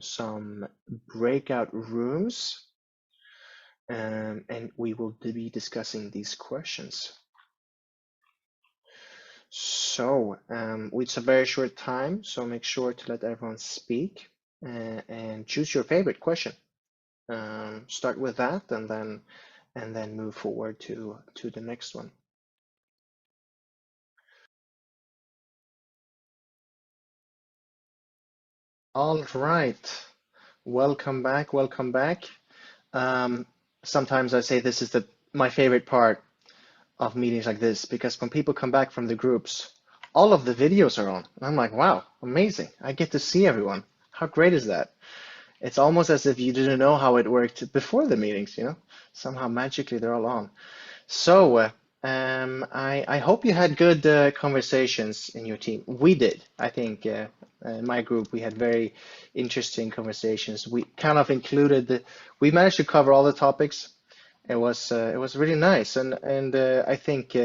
some breakout rooms. And we will be discussing these questions. So it's a very short time, so make sure to let everyone speak and choose your favorite question. Start with that and then move forward to the next one. All right, welcome back, welcome back. Sometimes I say this is my favorite part of meetings like this, because when people come back from the groups, all of the videos are on. And I'm like, wow, amazing. I get to see everyone. How great is that? It's almost as if you didn't know how it worked before the meetings, you know? Somehow magically they're all on. So I hope you had good conversations in your team. We did. I think in my group, we had very interesting conversations. We kind of included, we managed to cover all the topics. It was really nice, and I think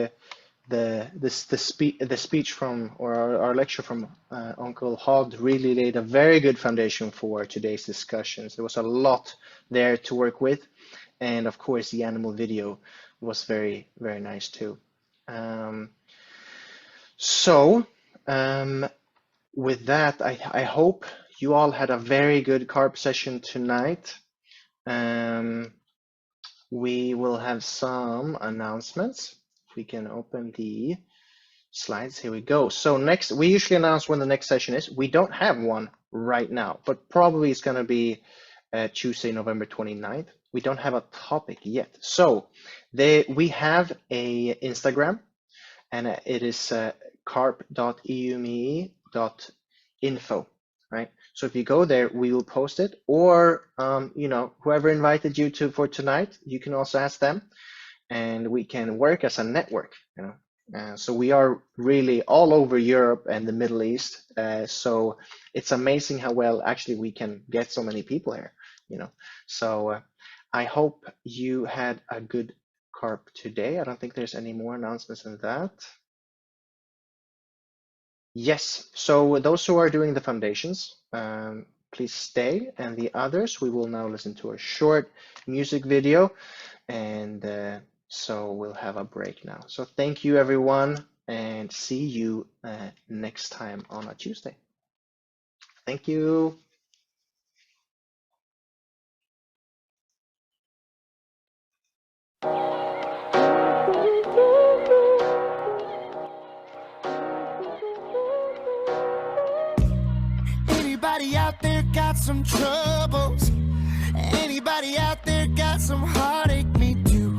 the speech from, or our lecture from Uncle Hod really laid a very good foundation for today's discussions. There was a lot there to work with, and of course the animal video was very, very nice too. So with that, I hope you all had a very good CARP session tonight. We will have some announcements. If we can open the slides, here we go. So next, we usually announce when the next session is. We don't have one right now, but probably it's going to be Tuesday, November 29th. We don't have a topic yet. So we have a Instagram, and it is carp.eumee.info. Right. So if you go there, we will post it, or you know, whoever invited you for tonight, you can also ask them, and we can work as a network. You know, so we are really all over Europe and the Middle East. So it's amazing how well actually we can get so many people here. You know, so I hope you had a good CARP today. I don't think there's any more announcements than that. Yes, so those who are doing the foundations, please stay, and the others, we will now listen to a short music video, and so we'll have a break now. So thank you everyone, and see you next time on a Tuesday. Thank you. Anybody out there got some troubles? Anybody out there got some heartache? Me too.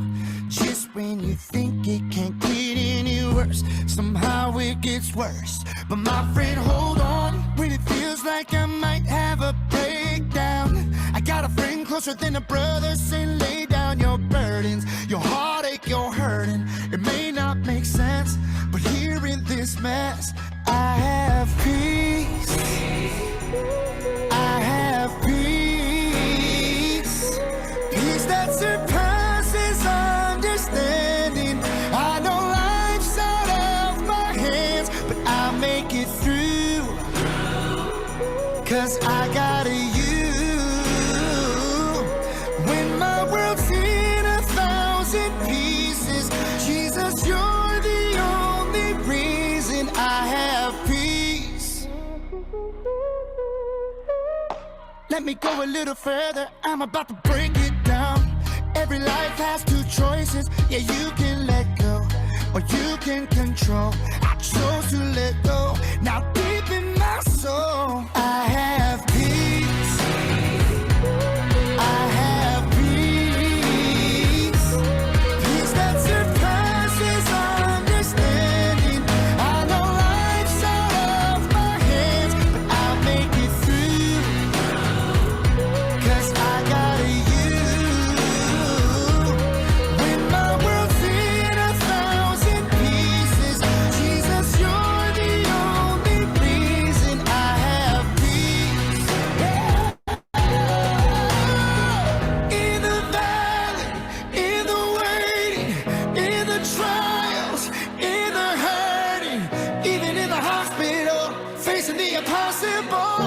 Just when you think it can't get any worse, somehow it gets worse. But my friend, hold on, when it feels like I might have a breakdown. I got a friend closer than a brother, say lay down your burdens, your heartache, your hurting. It may not make sense, but here in this mess, I have peace. I have peace. Peace that surpasses understanding. I know life's out of my hands, but I'll make it through. 'cause I got you. When my world's in 1,000 pieces, Jesus, you're the only reason I have peace. Let me go a little further, I'm about to break it down. Every life has two choices, yeah, you can let go or you can control. I chose to let go. Now deep in my soul, I have peace. I have peace. Peace that surpasses understanding. I know life's out of my hands, but I'll make it through, 'cause I got you. When my world's in 1,000 pieces, Jesus, you're the only reason I have peace. In the valley, in the waiting, in the trials, in the hurting, even in the hospital, facing the impossible,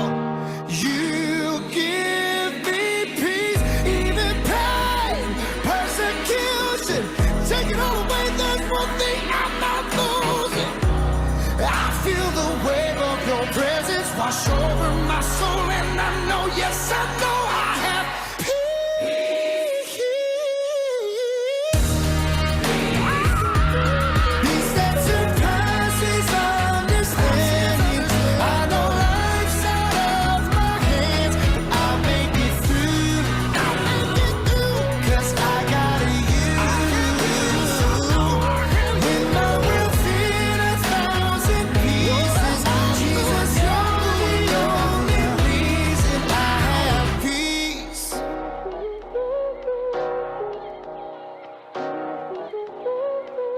you give me peace. Even pain, persecution, take it all away, there's one thing I'm not losing. I feel the wave of your presence wash over my soul, and I know, yes, I know I have peace. Peace that surpasses understanding. I know life's out of my hands, but I'll make it through. I'll make it through, 'cause I got you. When my world's in 1,000 pieces, Jesus, you're the only reason I have peace.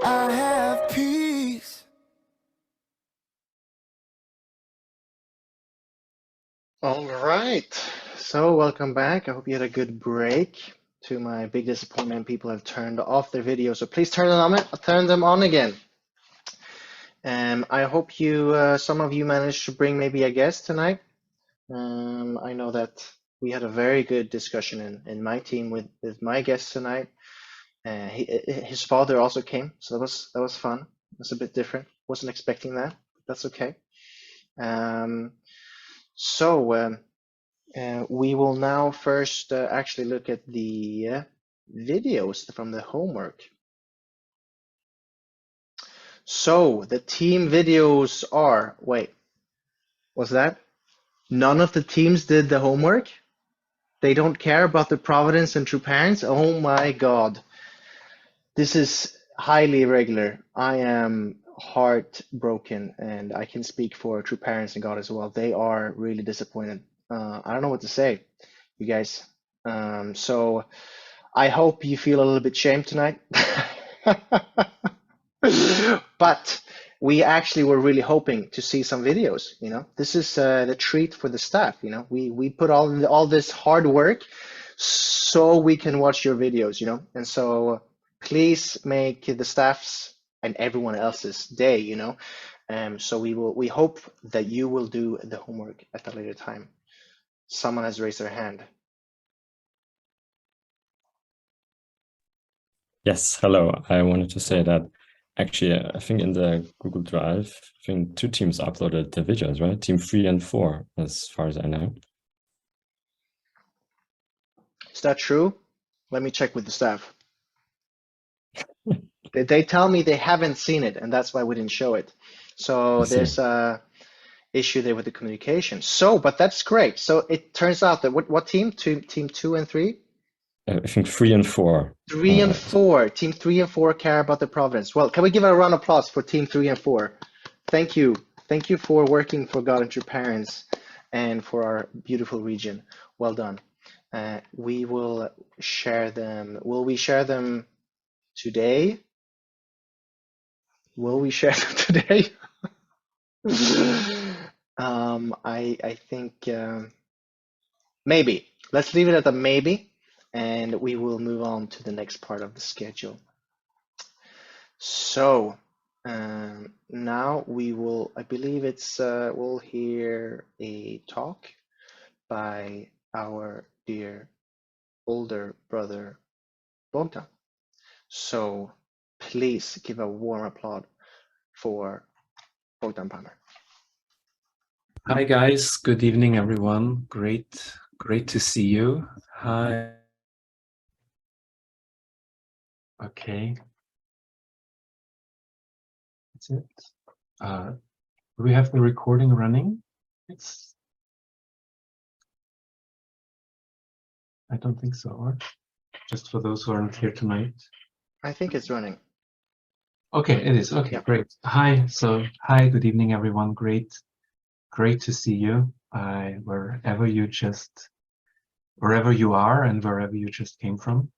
I have peace. All right. So welcome back. I hope you had a good break. To my big disappointment, people have turned off their videos, so please turn them on again. I hope some of you managed to bring maybe a guest tonight. I know that we had a very good discussion in my team with my guest tonight. His father also came, so that was fun. It was a bit different. Wasn't expecting that, but that's okay. We will now first actually look at the videos from the homework. So the team videos are, wait, was that? None of the teams did the homework? They don't care about the Providence and True Parents? Oh my God. This is highly irregular. I am heartbroken, and I can speak for True Parents and God as well. They are really disappointed. I don't know what to say, you guys. So I hope you feel a little bit shamed tonight. But we actually were really hoping to see some videos, you know. This is the treat for the staff, you know. We put all this hard work so we can watch your videos, you know. And so please make the staff's and everyone else's day, you know. So we hope that you will do the homework at a later time. Someone has raised their hand. Yes, hello. I wanted to say that actually, I think in the Google Drive, I think 2 teams uploaded the videos, right? Team 3 and 4, as far as I know. Is that true? Let me check with the staff. They tell me they haven't seen it, and that's why we didn't show it. So there's a issue there with the communication. So, but that's great. So it turns out that what team? Team 2 and 3? I think 3 and 4. 3 and 4. Team 3 and 4 care about the Providence. Well, can we give a round of applause for Team 3 and 4? Thank you. Thank you for working for God and True Parents and for our beautiful region. Well done. We will share them. Will we share them today? Will we share them today? I think maybe. Let's leave it at a maybe, and we will move on to the next part of the schedule. So now we will, I believe it's, we'll hear a talk by our dear older brother Bogdan. So please give a warm applause for Bogdan Pammer. Hi guys, good evening everyone. Great to see you. Hi. Okay. That's it. Do we have the recording running? I don't think so, or just for those who aren't here tonight. I think it's running. Okay, it is. Okay, Yeah. great. Hi, good evening everyone. Great to see you. Wherever you are and wherever you just came from.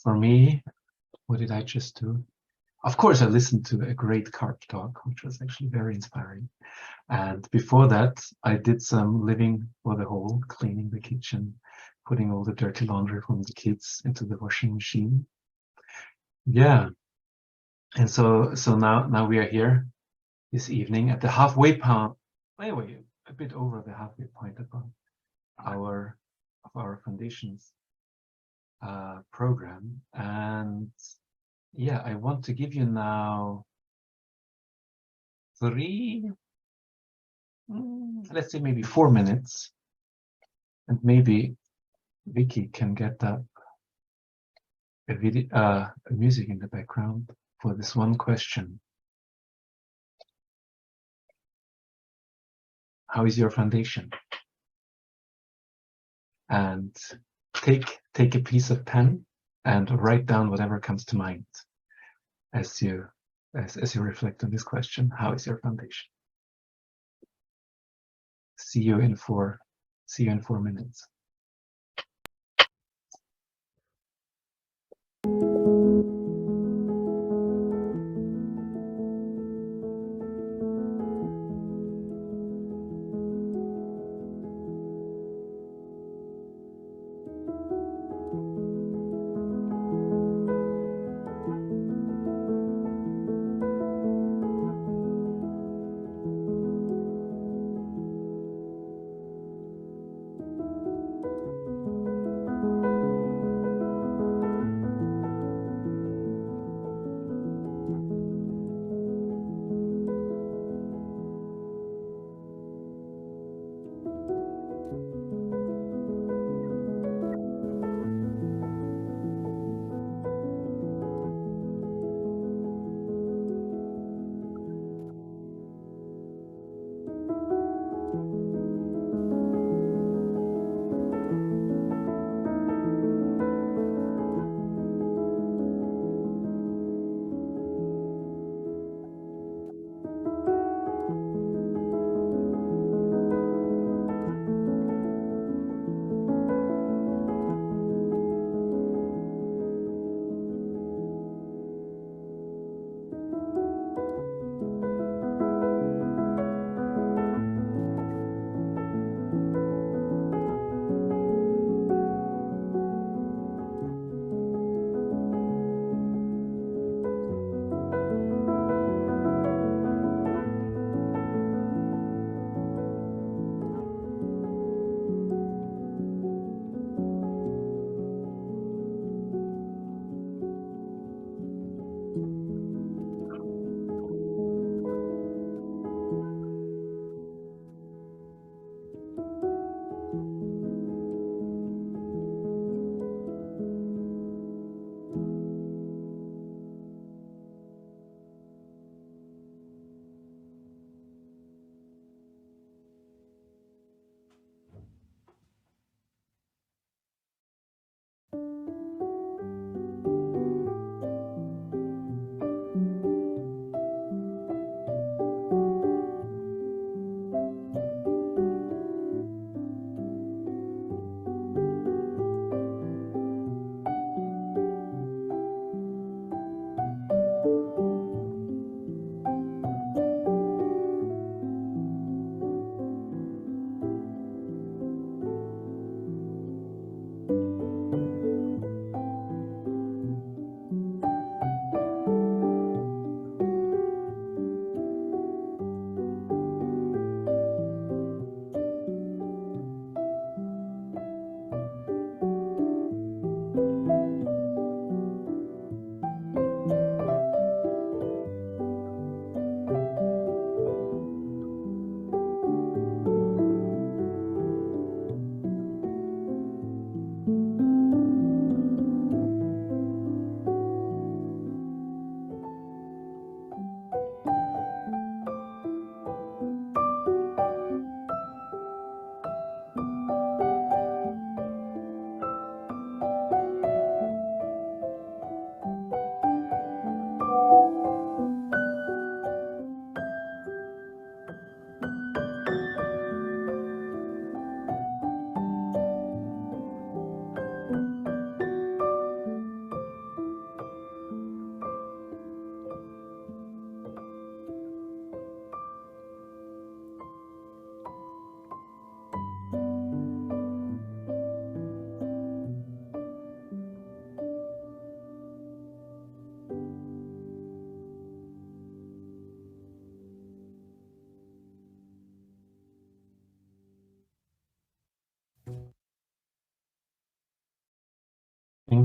For me, what did I just do? Of course, I listened to a great CARP talk, which was actually very inspiring. And before that, I did some living for the whole, cleaning the kitchen, putting all the dirty laundry from the kids into the washing machine. Yeah. And so now we are here this evening at the halfway point. Anyway, a bit over the halfway point of our foundations program. And yeah, I want to give you now let's say maybe 4 minutes, and maybe Vicky can get up a music in the background for this one question. How is your foundation? And take a piece of pen and write down whatever comes to mind as you reflect on this question. How is your foundation? See you in 4 minutes.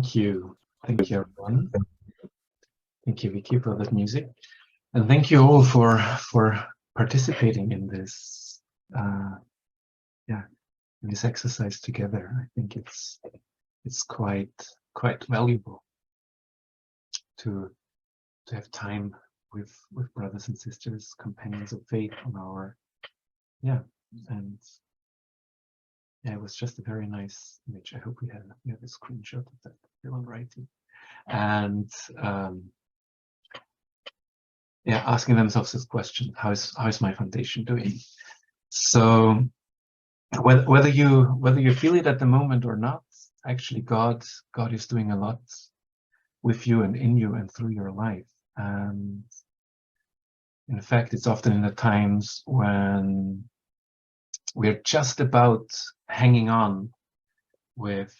Thank you. Thank you, everyone. Thank you, Vicky, for that music. And thank you all for participating in this in this exercise together. I think it's quite valuable to have time with brothers and sisters, companions of faith on our and it was just a very nice image. I hope we have a screenshot of that everyone writing. And asking themselves this question: how's my foundation doing? So whether you feel it at the moment or not, actually God is doing a lot with you and in you and through your life. And in fact, it's often in the times when we're just about hanging on with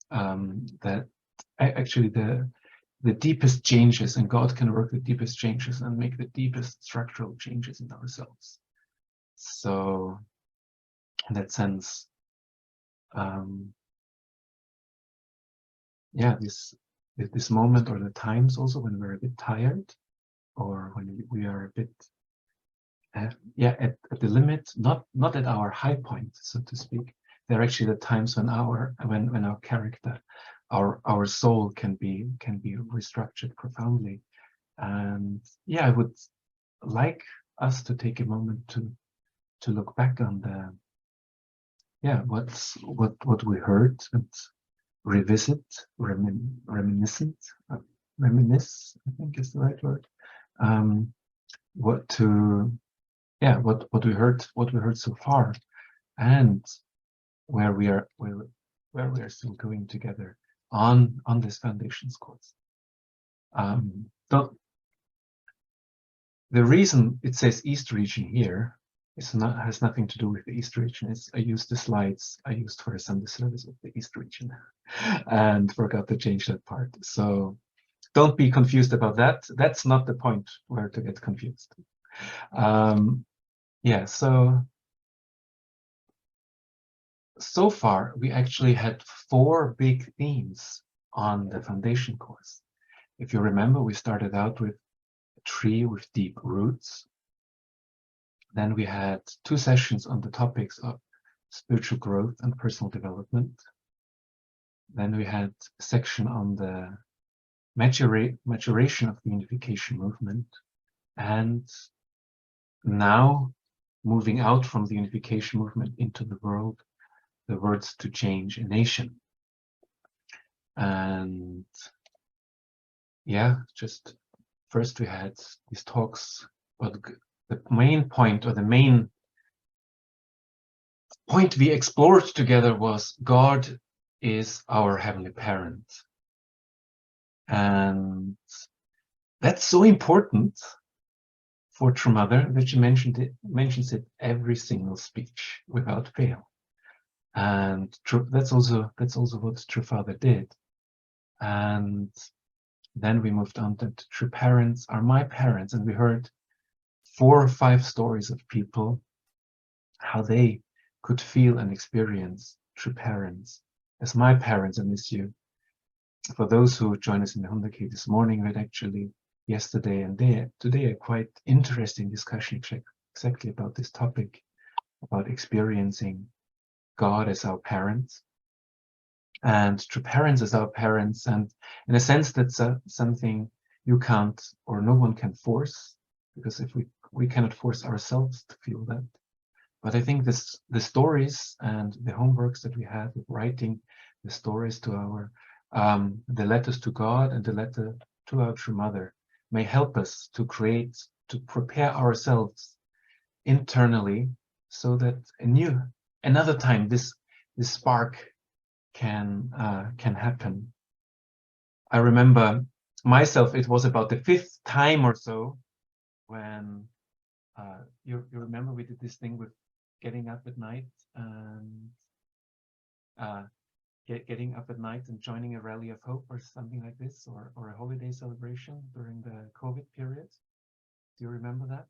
that actually the deepest changes, and God can work the deepest changes and make the deepest structural changes in ourselves. So in that sense, this moment, or the times also when we're a bit tired, or when we are a bit at the limit, not at our high point, so to speak. They're actually the times when our character, our soul can be restructured profoundly. And I would like us to take a moment to look back on what we heard, and revisit, reminisce, I think is the right word. What we heard so far, and where we are still going together on this foundations course. The reason it says East region here has nothing to do with the East region. I used the slides I used for a Sunday service of the East region and forgot to change that part. So don't be confused about that. That's not the point where to get confused. So far we actually had 4 big themes on the foundation course. If you remember, we started out with a tree with deep roots. Then we had 2 sessions on the topics of spiritual growth and personal development. Then we had a section on the maturation of the unification movement. And now, moving out from the unification movement into the world, the words to change a nation. And just first we had these talks, but the main point, or the main point we explored together, was God is our heavenly parent. And that's so important for True Mother that she mentions it every single speech without fail. And that's also what True Father did. And then we moved on to True Parents are my parents, and we heard 4 or 5 stories of people, how they could feel and experience true parents. As my parents, I miss you. For those who joined us in the Hundake this morning, we had actually yesterday and today a quite interesting discussion exactly about this topic, about experiencing God as our parents and true parents as our parents. And in a sense, that's something you can't, or no one can force, because if we cannot force ourselves to feel that. But I think the stories and the homeworks that we had with writing the stories to our the letters to God and the letter to our True Mother may help us to prepare ourselves internally, so that another time this spark can happen. I remember myself, it was about the 5th time or so when you remember we did this thing with getting up at night and getting up at night and joining a rally of hope or something like this, or a holiday celebration during the COVID period. Do you remember that?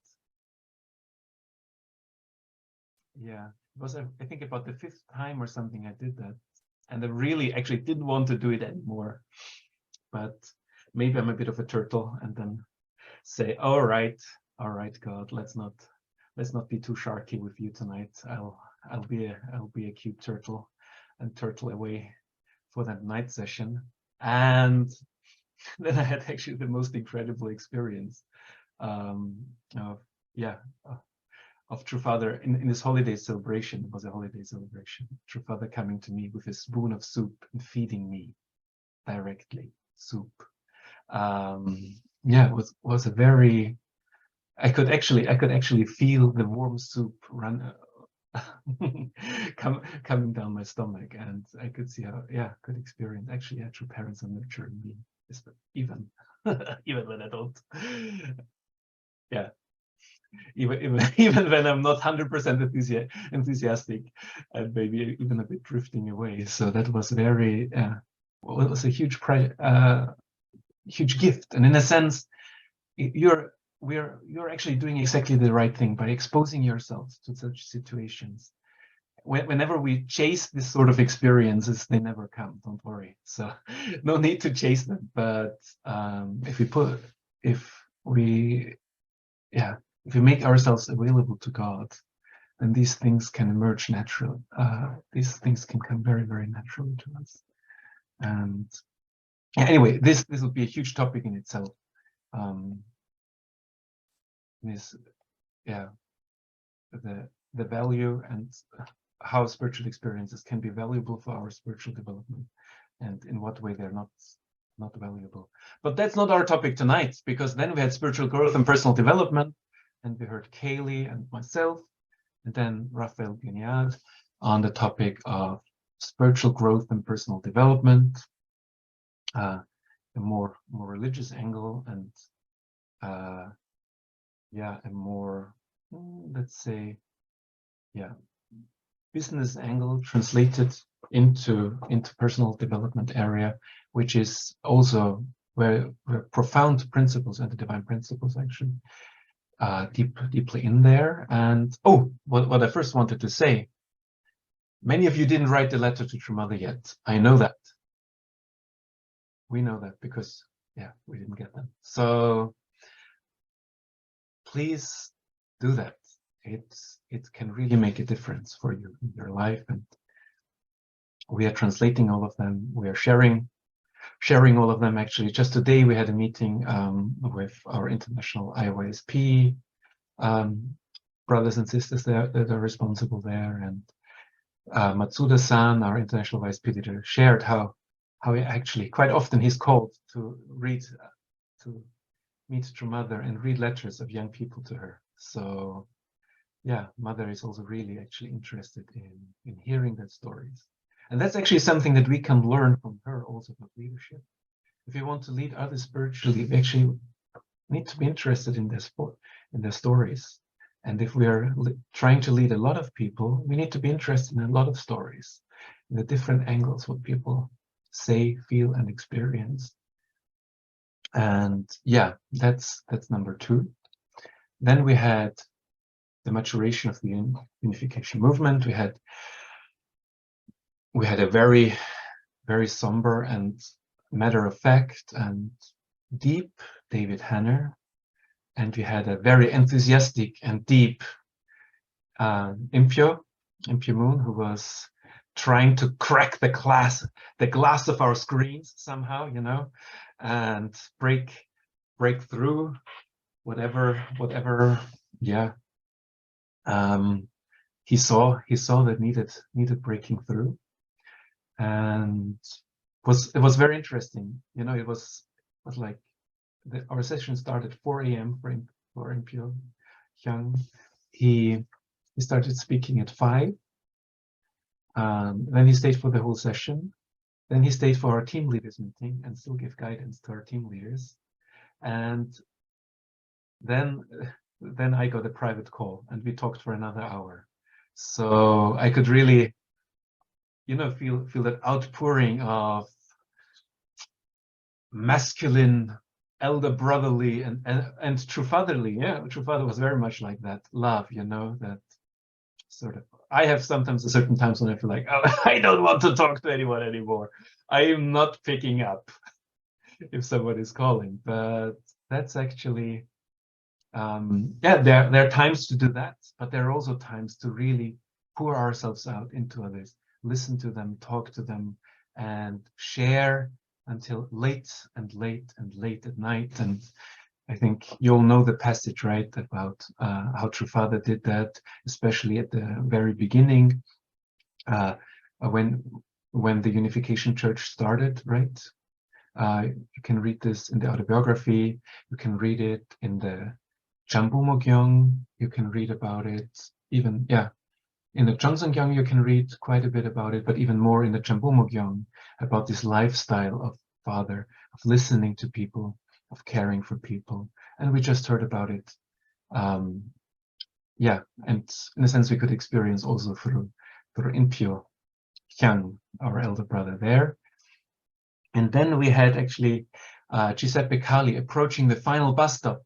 Yeah, it was I think about the 5th time or something I did that. And I really actually didn't want to do it anymore. But maybe I'm a bit of a turtle, and then say, all right, God, let's not be too sharky with you tonight. I'll be a cute turtle and turtle away for that night session. And then I had actually the most incredible experience of True Father in this holiday celebration. It was a holiday celebration. True Father coming to me with a spoon of soup and feeding me directly soup. Yeah, it was a very. I could actually feel the warm soup run coming down my stomach, and I could see how could experience actually true parents are nurturing me, even even when I don't. Yeah. Even when I'm not 100% enthusiastic, and maybe even a bit drifting away. So that was very, it was a huge huge gift, and in a sense, you're actually doing exactly the right thing by exposing yourselves to such situations. Whenever we chase this sort of experiences, they never come. Don't worry. So no need to chase them. But if we make ourselves available to God, then these things can emerge naturally. These things can come very, very naturally to us. And anyway, this would be a huge topic in itself. The value and how spiritual experiences can be valuable for our spiritual development, and in what way they're not valuable. But that's not our topic tonight, because then we had spiritual growth and personal development, and we heard Kaylee and myself, and then Raphael Guignard on the topic of spiritual growth and personal development, a more religious angle, and a more, let's say, business angle translated into personal development area, which is also where profound principles and the divine principles actually deeply in there. And what I first wanted to say, many of you didn't write the letter to True Mother yet. I know that. We know that because we didn't get them. So please do that. It can really make a difference for you in your life, and we are translating all of them. We are sharing all of them. Actually, just today we had a meeting with our international IYSP brothers and sisters that are responsible there, and Matsuda-san, our international YSP leader, shared how he actually quite often he's called to meet True Mother and read letters of young people to her. So Mother is also really actually interested in hearing their stories. And that's actually something that we can learn from her also about leadership. If you want to lead others spiritually, we actually need to be interested in their stories. And if we are trying to lead a lot of people, we need to be interested in a lot of stories, in the different angles, what people say, feel, and experience. And that's number 2. Then we had the maturation of the unification movement. We had a very, very somber and matter-of-fact and deep David Hanner, and we had a very enthusiastic and deep Impyo Moon, who was trying to crack the glass of our screens somehow, and break through whatever he saw that needed breaking through. And it was very interesting. It was like our session started 4 a.m. for Impyo Hyung. He started speaking at 5. Then he stayed for the whole session. Then he stayed for our team leaders meeting and still gave guidance to our team leaders. And then I got a private call and we talked for another hour. So I could really, feel that outpouring of masculine, elder brotherly and true fatherly. True Father was very much like that love, that sort of I have sometimes certain times when I feel like, oh, I don't want to talk to anyone anymore. I am not picking up if someone is calling, but that's actually, yeah, there are times to do that, but there are also times to really pour ourselves out into others, listen to them, talk to them, and share until late and late and late at night. And I think you'll know the passage, right, about how True Father did that, especially at the very beginning, when the Unification Church started, right? You can read this in the autobiography. You can read it in the Jambu you can read about it even, yeah, in the Jeongseongyang you can read quite a bit about it, but even more in the Jambu about this lifestyle of Father, of listening to people, of caring for people. And we just heard about it. Yeah, and in a sense we could experience also through Inpyo Hyang, our elder brother there. And then we had actually Giuseppe Cali approaching the final bus stop,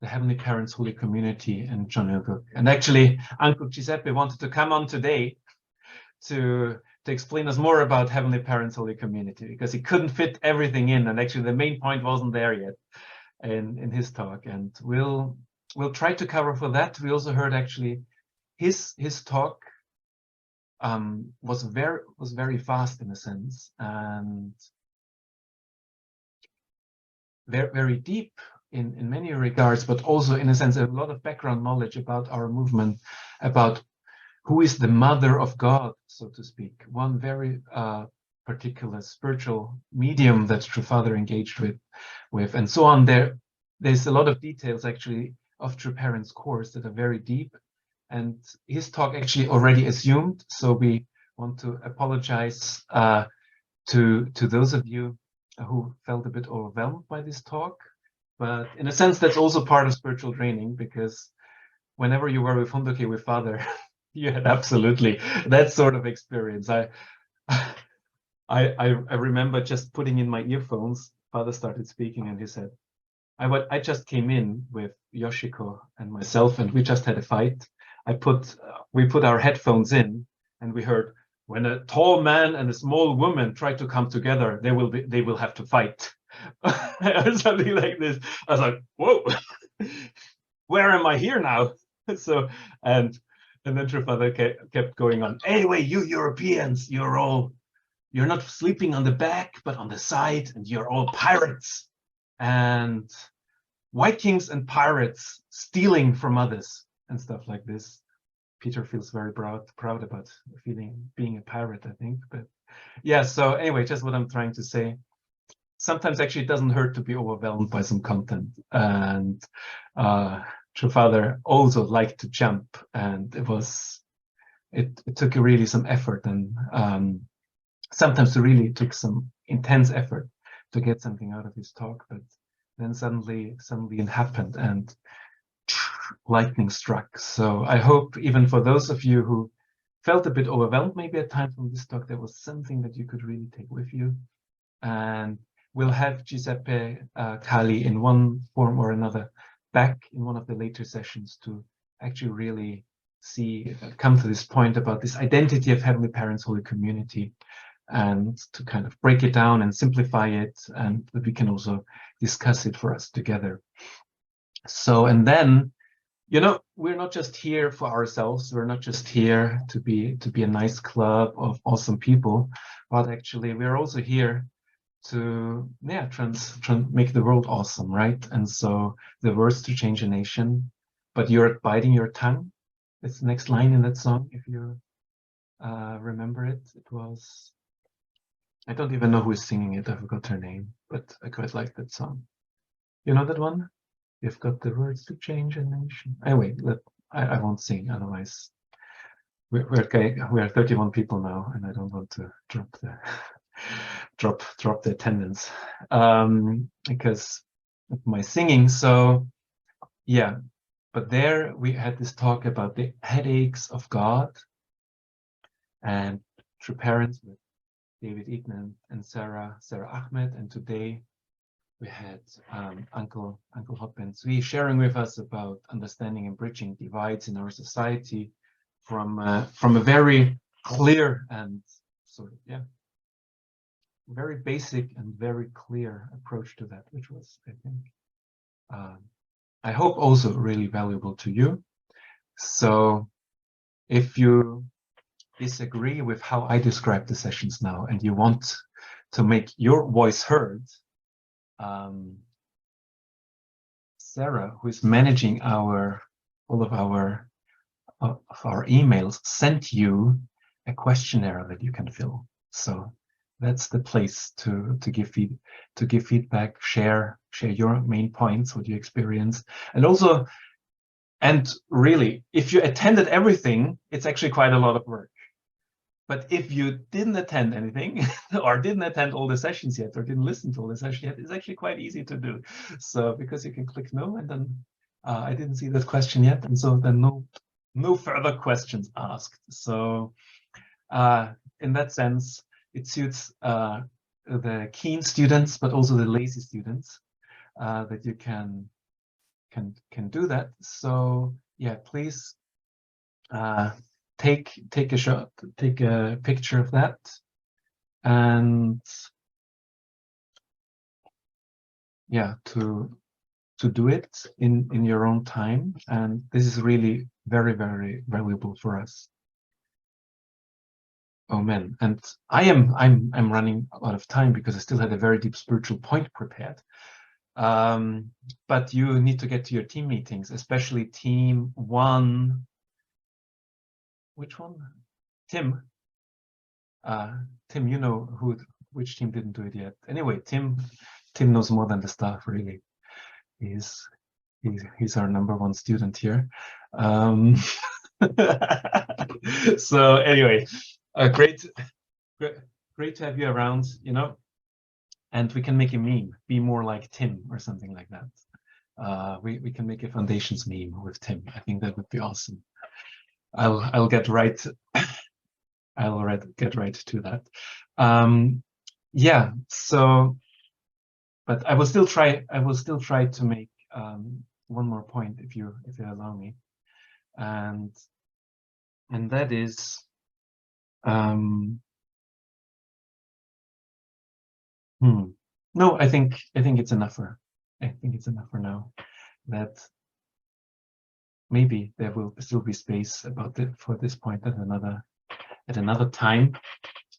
the Heavenly Parents Holy Community in Jeonnyeok. And actually, Uncle Giuseppe wanted to come on today to explain us more about Heavenly Parents Holy Community, because he couldn't fit everything in, and actually the main point wasn't there yet in his talk. And we'll try to cover for that. We also heard actually his talk was very fast in a sense, and very deep in many regards, but also in a sense a lot of background knowledge about our movement, about who is the mother of God, so to speak, one very particular spiritual medium that True Father engaged with, and so on. There's a lot of details actually of True Parents course that are very deep, and his talk actually already assumed, so we want to apologize to those of you who felt a bit overwhelmed by this talk. But in a sense, that's also part of spiritual training, because whenever you were with Hondoke, with Father, you had absolutely that sort of experience. I remember just putting in my earphones, Father started speaking, and he said, I just came in with Yoshiko and myself, and we just had a fight. We put our headphones in, and we heard, when a tall man and a small woman try to come together, they will have to fight. Something like this. I was like, whoa, where am I here now? So, and then True Father kept going on. Anyway, you Europeans, you're not sleeping on the back, but on the side, and you're all pirates. And Vikings and pirates stealing from others and stuff like this. Peter feels very proud about being a pirate, I think. But yeah, so anyway, just what I'm trying to say. Sometimes actually it doesn't hurt to be overwhelmed by some content. And True Father also liked to jump, and it took really some effort, and sometimes it really took some intense effort to get something out of his talk. But then suddenly it happened, and lightning struck. So I hope even for those of you who felt a bit overwhelmed maybe at times from this talk, there was something that you could really take with you. And we'll have Giuseppe Cali in one form or another back in one of the later sessions to actually really come to this point about this identity of Heavenly Parents Holy Community, and to kind of break it down and simplify it, and that we can also discuss it for us together. So, and then, you know, we're not just here for ourselves. We're not just here to be a nice club of awesome people, but actually we're also here to make the world awesome, right? And so the words to change a nation, but you're biting your tongue. It's the next line in that song, if you remember it. It was, I don't even know who is singing it. I forgot her name, but I quite like that song. You know that one? You've got the words to change a nation. Anyway, I won't sing, otherwise we're 31 people now, and I don't want to drop the attendance because of my singing. So yeah, but there we had this talk about the headaches of God, and True Parents with David Eaton and Sarah Ahmed, and today we had Uncle Hod Ben Zvi sharing with us about understanding and bridging divides in our society, from a very clear and sort of, yeah, very basic and very clear approach to that, which was, I think, I hope also really valuable to you. So if you disagree with how I describe the sessions now and you want to make your voice heard, Sarah, who is managing all of our emails, sent you a questionnaire that you can fill. So that's the place to give feedback, share your main points, what you experience, and also, and really, if you attended everything, it's actually quite a lot of work. But if you didn't attend anything or didn't attend all the sessions yet or didn't listen to all the sessions yet, it's actually quite easy to do. So because you can click no, and then I didn't see that question yet, and so then no further questions asked. So in that sense, it suits the keen students, but also the lazy students, that you can do that. So yeah, please take a shot, take a picture of that, and yeah, to do it in your own time. And this is really very, very valuable for us. Oh man, and I'm running out of time because I still had a very deep spiritual point prepared. But you need to get to your team meetings, especially team 1. Which one? Tim. Tim, you know which team didn't do it yet. Anyway, Tim knows more than the staff, really. He's our #1 student here. So anyway, great to have you around, you know, and we can make a meme, be more like Tim or something like that. We can make a foundations meme with Tim. I think that would be awesome. I'll get right get right to that. Yeah, so, but I will still try to make one more point, if you allow me, and that is no, I think it's enough for now. That maybe there will still be space for this point at another time.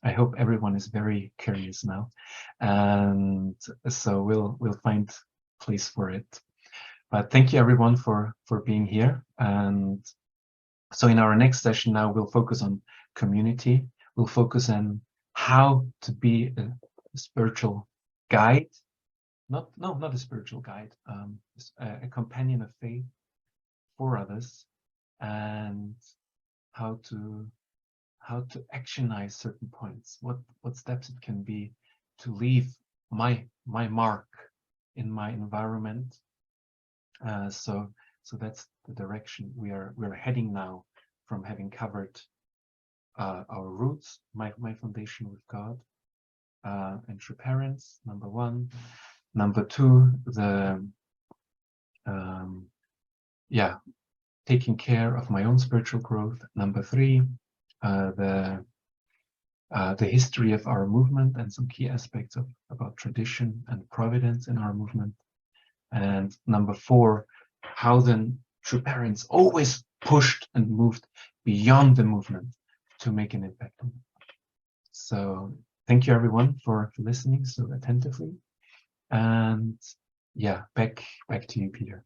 I hope everyone is very curious now, and so we'll find place for it. But thank you everyone for being here. And so in our next session now, we'll focus on community. We'll focus on how to be a spiritual guide, not a spiritual guide, a companion of faith for others, and how to actionize certain points, what steps it can be to leave my mark in my environment. So that's the direction we're heading now, from having covered our roots, my foundation with God, and true parents, #1. #2, the taking care of my own spiritual growth. #3, the history of our movement and some key aspects about tradition and providence in our movement. And #4, how then true parents always pushed and moved beyond the movement to make an impact on it. So thank you everyone for listening so attentively. And yeah, back to you, Peter.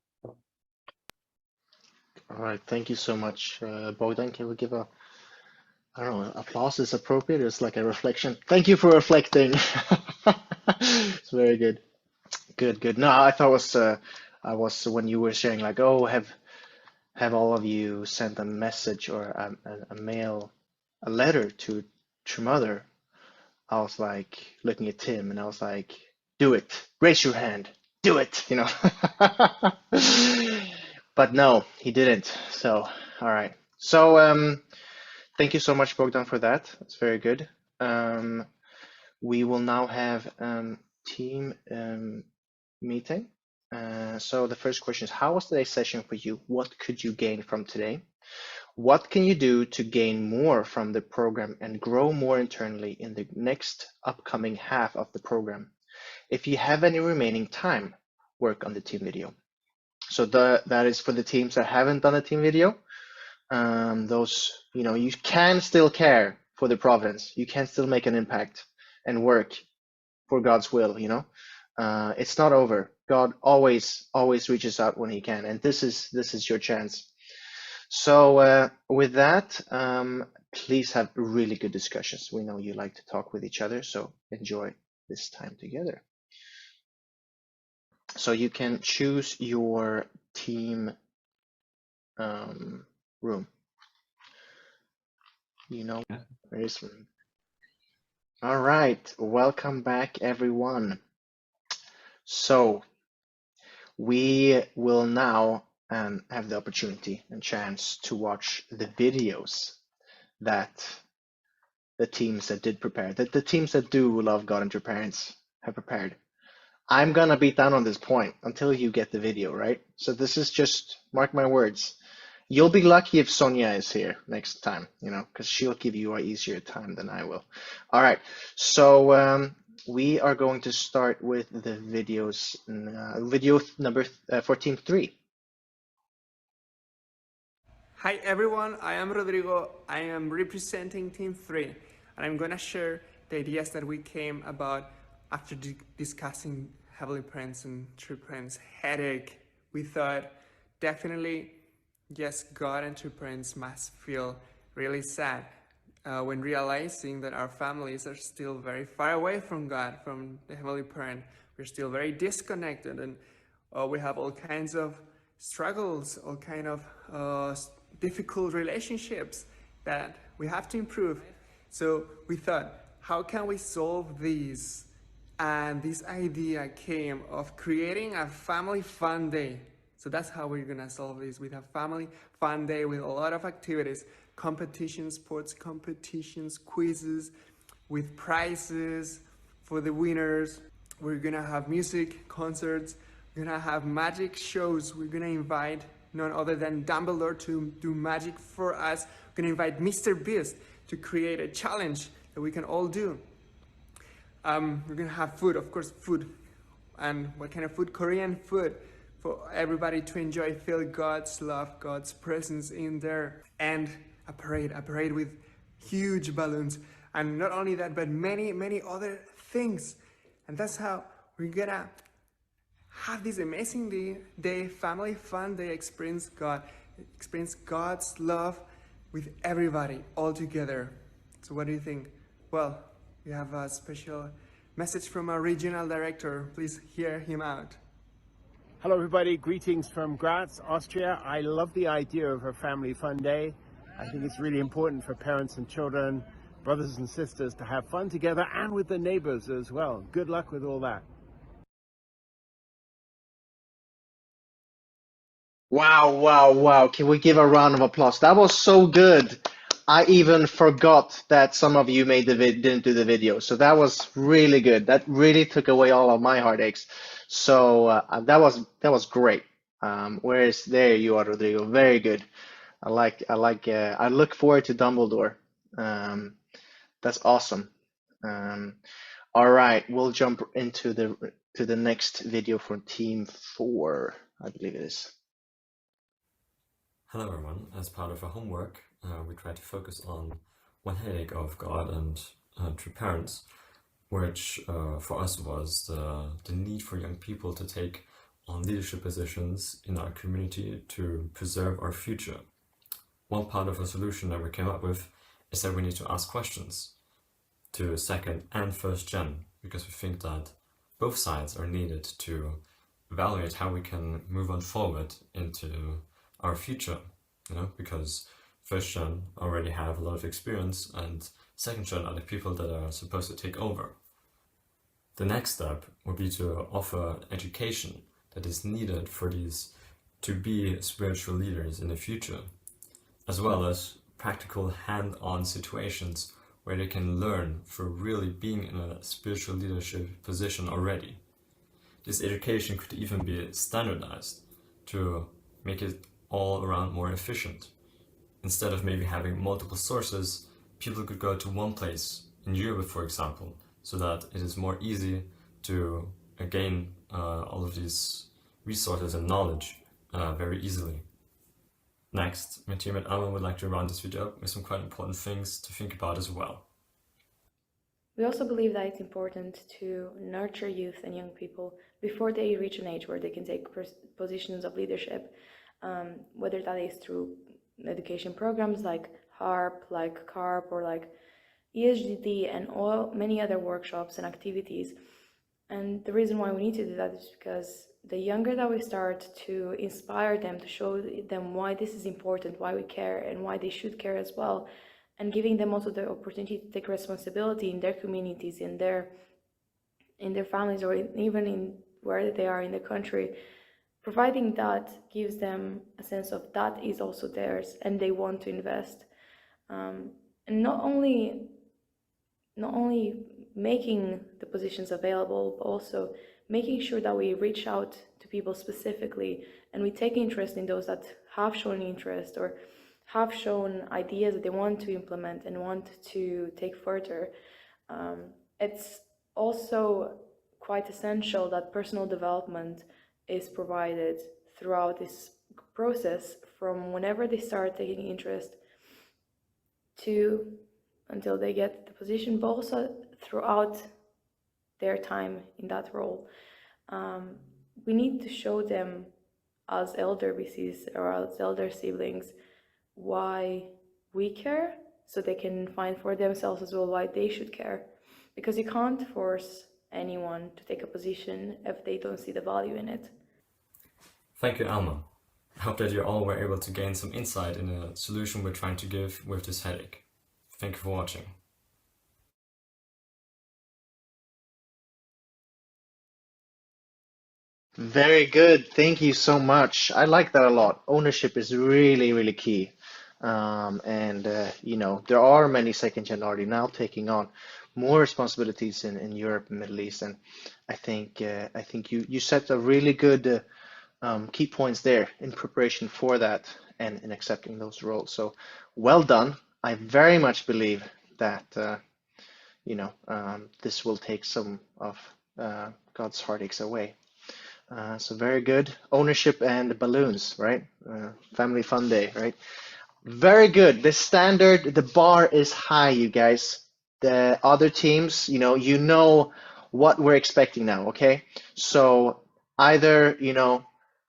All right, thank you so much, Bogdan. Can we give I don't know, applause is appropriate? It's like a reflection. Thank you for reflecting. It's very good. Good. No, I thought I was when you were sharing, like, oh, have all of you sent a message or a mail, a letter to Mother? I was like looking at Tim, and I was like, do it. Raise your hand. Do it. You know. But no, he didn't. So all right. So thank you so much, Bogdan, for that. That's very good. We will now have team meeting. So the first question is, how was today's session for you? What could you gain from today? What can you do to gain more from the program and grow more internally in the next upcoming half of the program? If you have any remaining time, work on the team video. So that is for the teams that haven't done a team video. Those, you can still care for the providence. You can still make an impact and work for God's will, It's not over. God always reaches out when he can, and this is your chance. So with that, please have really good discussions. We know you like to talk with each other, so enjoy this time together. So you can choose your team room. There is room. All right, welcome back, everyone. So we will now have the opportunity and chance to watch the videos that the teams that did prepare, that the teams that do love God and your parents have prepared. I'm gonna beat down on this point until you get the video, right? So this is just, mark my words, you'll be lucky if Sonia is here next time, because she'll give you an easier time than I will. All right, so we are going to start with the videos, video number for team 3. Hi everyone, I am Rodrigo. I am representing Team 3, and I'm gonna share the ideas that we came about after discussing Heavenly Parents and True Parents headache. We thought definitely, yes, God and True Parents must feel really sad when realizing that our families are still very far away from God, from the Heavenly Parent. We're still very disconnected, and we have all kinds of struggles, all kind of difficult relationships that we have to improve. So we thought, how can we solve these? And this idea came of creating a family fun day. So that's how we're gonna solve this, with a family fun day with a lot of activities, competitions, sports competitions, quizzes, with prizes for the winners. We're gonna have music, concerts, we're gonna have magic shows. We're gonna invite none other than Dumbledore to do magic for us. We're gonna invite Mr. Beast to create a challenge that we can all do. We're gonna have food, of course, food. And what kind of food? Korean food for everybody to enjoy, feel God's love, God's presence in there. And a parade with huge balloons. And not only that, but many, many other things. And that's how we're gonna have this amazing day, family fun day, experience God's love with everybody all together. So what do you think? Well, we have a special message from our regional director. Please hear him out. Hello everybody, greetings from Graz, Austria. I love the idea of a family fun day. I think it's really important for parents and children, brothers and sisters to have fun together and with the neighbors as well. Good luck with all that. Wow. Can we give a round of applause? That was so good. I even forgot that some of you didn't do the video. So that was really good. That really took away all of my heartaches. So that was great. Whereas there you are, Rodrigo. Very good. I look forward to Dumbledore. That's awesome. All right, we'll jump into the next video for team 4, I believe it is. Hello everyone. As part of our homework, we try to focus on one headache of God and True Parents, which for us was the need for young people to take on leadership positions in our community to preserve our future. One part of a solution that we came up with is that we need to ask questions to second and first gen, because we think that both sides are needed to evaluate how we can move on forward into our future, because first gen already have a lot of experience and second gen are the people that are supposed to take over. The next step would be to offer education that is needed for these to be spiritual leaders in the future, as well as practical hand-on situations where they can learn for really being in a spiritual leadership position already. This education could even be standardized to make it all around more efficient. instead of maybe having multiple sources, people could go to one place in Europe, for example, so that it is more easy to gain all of these resources and knowledge very easily. Next, my teammate Alan would like to round this video up with some quite important things to think about as well. We also believe that it's important to nurture youth and young people before they reach an age where they can take positions of leadership, whether that is through education programs like HARP, like CARP, or like ESGD, and many other workshops and activities. And the reason why we need to do that is because the younger that we start to inspire them, to show them why this is important, why we care, and why they should care as well, and giving them also the opportunity to take responsibility in their communities, in their families, or even in where they are in the country, providing that gives them a sense of that is also theirs and they want to invest. And not only making the positions available, but also making sure that we reach out to people specifically and we take interest in those that have shown interest or have shown ideas that they want to implement and want to take further. It's also quite essential that personal development is provided throughout this process, from whenever they start taking interest to until they get the position, but also throughout their time in that role. We need to show them as elder BCs or as elder siblings why we care, so they can find for themselves as well why they should care, because you can't force anyone to take a position if they don't see the value in it. Thank you, Alma. I hope that you all were able to gain some insight in a solution we're trying to give with this headache. Thank you for watching. Very good. Thank you so much. I like that a lot. Ownership is really, really key. You know, there are many second gen already now taking on more responsibilities in Europe and Middle East, and I think you set a really good key points there in preparation for that and in accepting those roles. So well done. I very much believe that you know, this will take some of God's heartaches away. So very good. Ownership and balloons, right? Family fun day, right? Very good. The standard, the bar is high, you guys. The other teams, you know what we're expecting now, okay? So either, you know,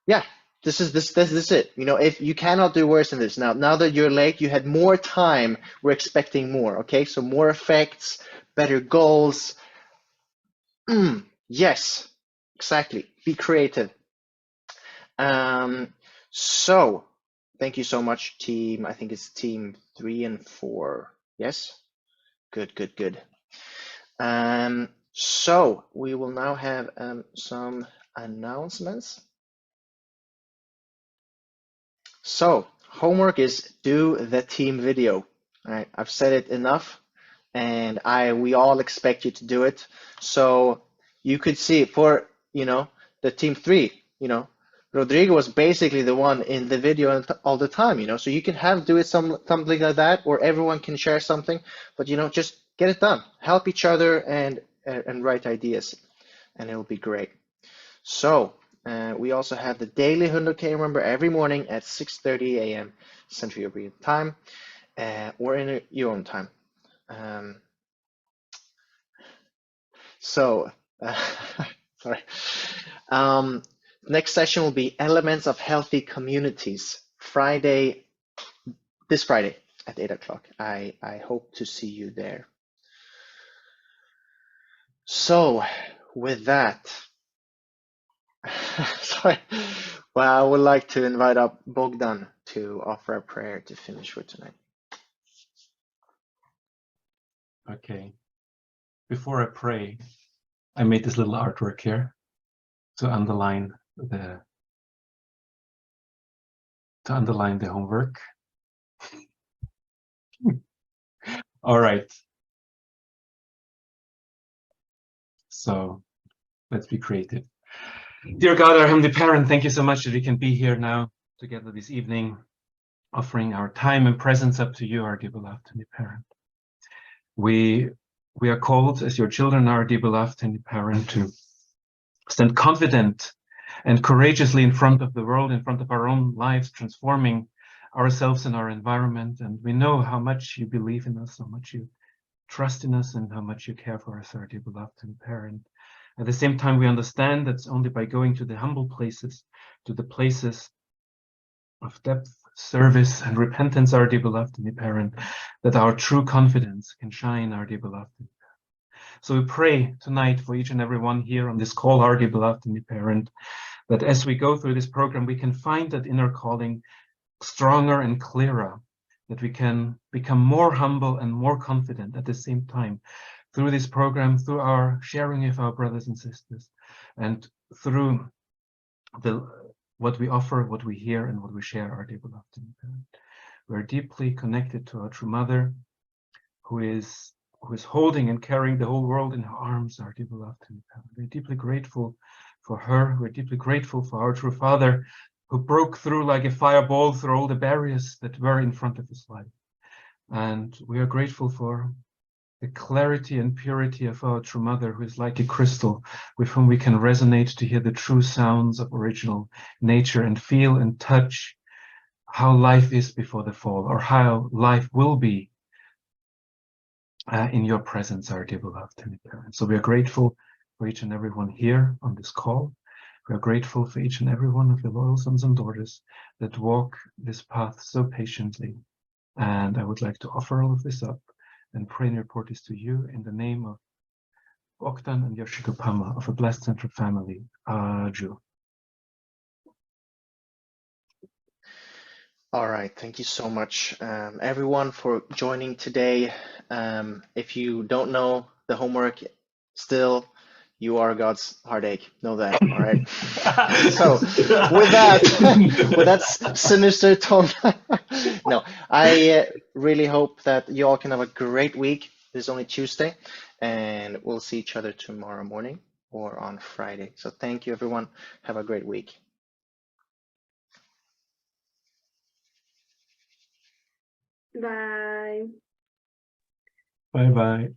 yeah, this is it. You know, if you cannot do worse than this. Now that you're late, you had more time. We're expecting more, okay? So more effects, better goals. Yes, exactly. Be creative. So thank you so much, team. I think it's team 3 and 4. Yes? Good. So we will now have some announcements. So homework is do the team video. All right, I've said it enough, and we all expect you to do it. So you could see for, you know, the team 3, you know, Rodrigo was basically the one in the video all the time, you know, so you can do it something like that, or everyone can share something, but, you know, just get it done, help each other and write ideas, and it'll be great. So we also have the daily 100K, remember, every morning at 6:30 a.m. Central European time, or in your own time. Sorry. Next session will be Elements of Healthy Communities, this Friday at 8 o'clock. I hope to see you there. So with that, sorry, well, I would like to invite up Bogdan to offer a prayer to finish for tonight. Okay. Before I pray, I made this little artwork here to underline the homework. All right. So let's be creative. Dear God, our Heavenly Parent, thank you so much that we can be here now together this evening. offering our time and presence up to you, our dear beloved Heavenly Parent. We are called, as your children, our dear beloved Heavenly Parent, to stand confident and courageously in front of the world, in front of our own lives, transforming ourselves and our environment. And we know how much you believe in us, how much you trust in us, and how much you care for us, our dear beloved Heavenly Parent. At the same time, we understand that it's only by going to the humble places, to the places of depth, service, and repentance, our dear beloved Heavenly Parent, that our true confidence can shine, our dear beloved Heavenly Parent. So we pray tonight for each and every one here on this call, our dear beloved Heavenly Parent, that as we go through this program, we can find that inner calling stronger and clearer, that we can become more humble and more confident at the same time through this program, through our sharing with our brothers and sisters, and through what we offer, what we hear, and what we share, our dear beloved Parent. We are deeply connected to our true mother, who is holding and carrying the whole world in her arms, our dear beloved Parent. We're deeply grateful for her. We're deeply grateful for our true Father, who broke through like a fireball through all the barriers that were in front of his life. And we are grateful for the clarity and purity of our true mother, who is like a crystal, with whom we can resonate to hear the true sounds of original nature and feel and touch how life is before the fall, or how life will be in your presence, our dear beloved Heavenly Parent. So we are grateful for each and every one here on this call. We are grateful for each and every one of your loyal sons and daughters that walk this path so patiently. And I would like to offer all of this up and pray and report this to you in the name of Bogdan and Yoshiko Pammer of a Blessed Central Family. Aju. All right, thank you so much, everyone, for joining today. If you don't know the homework still, you are God's heartache. Know that, all right? So with that sinister tone, no, I really hope that you all can have a great week. This is only Tuesday, and we'll see each other tomorrow morning or on Friday. So thank you, everyone. Have a great week. Bye. Bye-bye.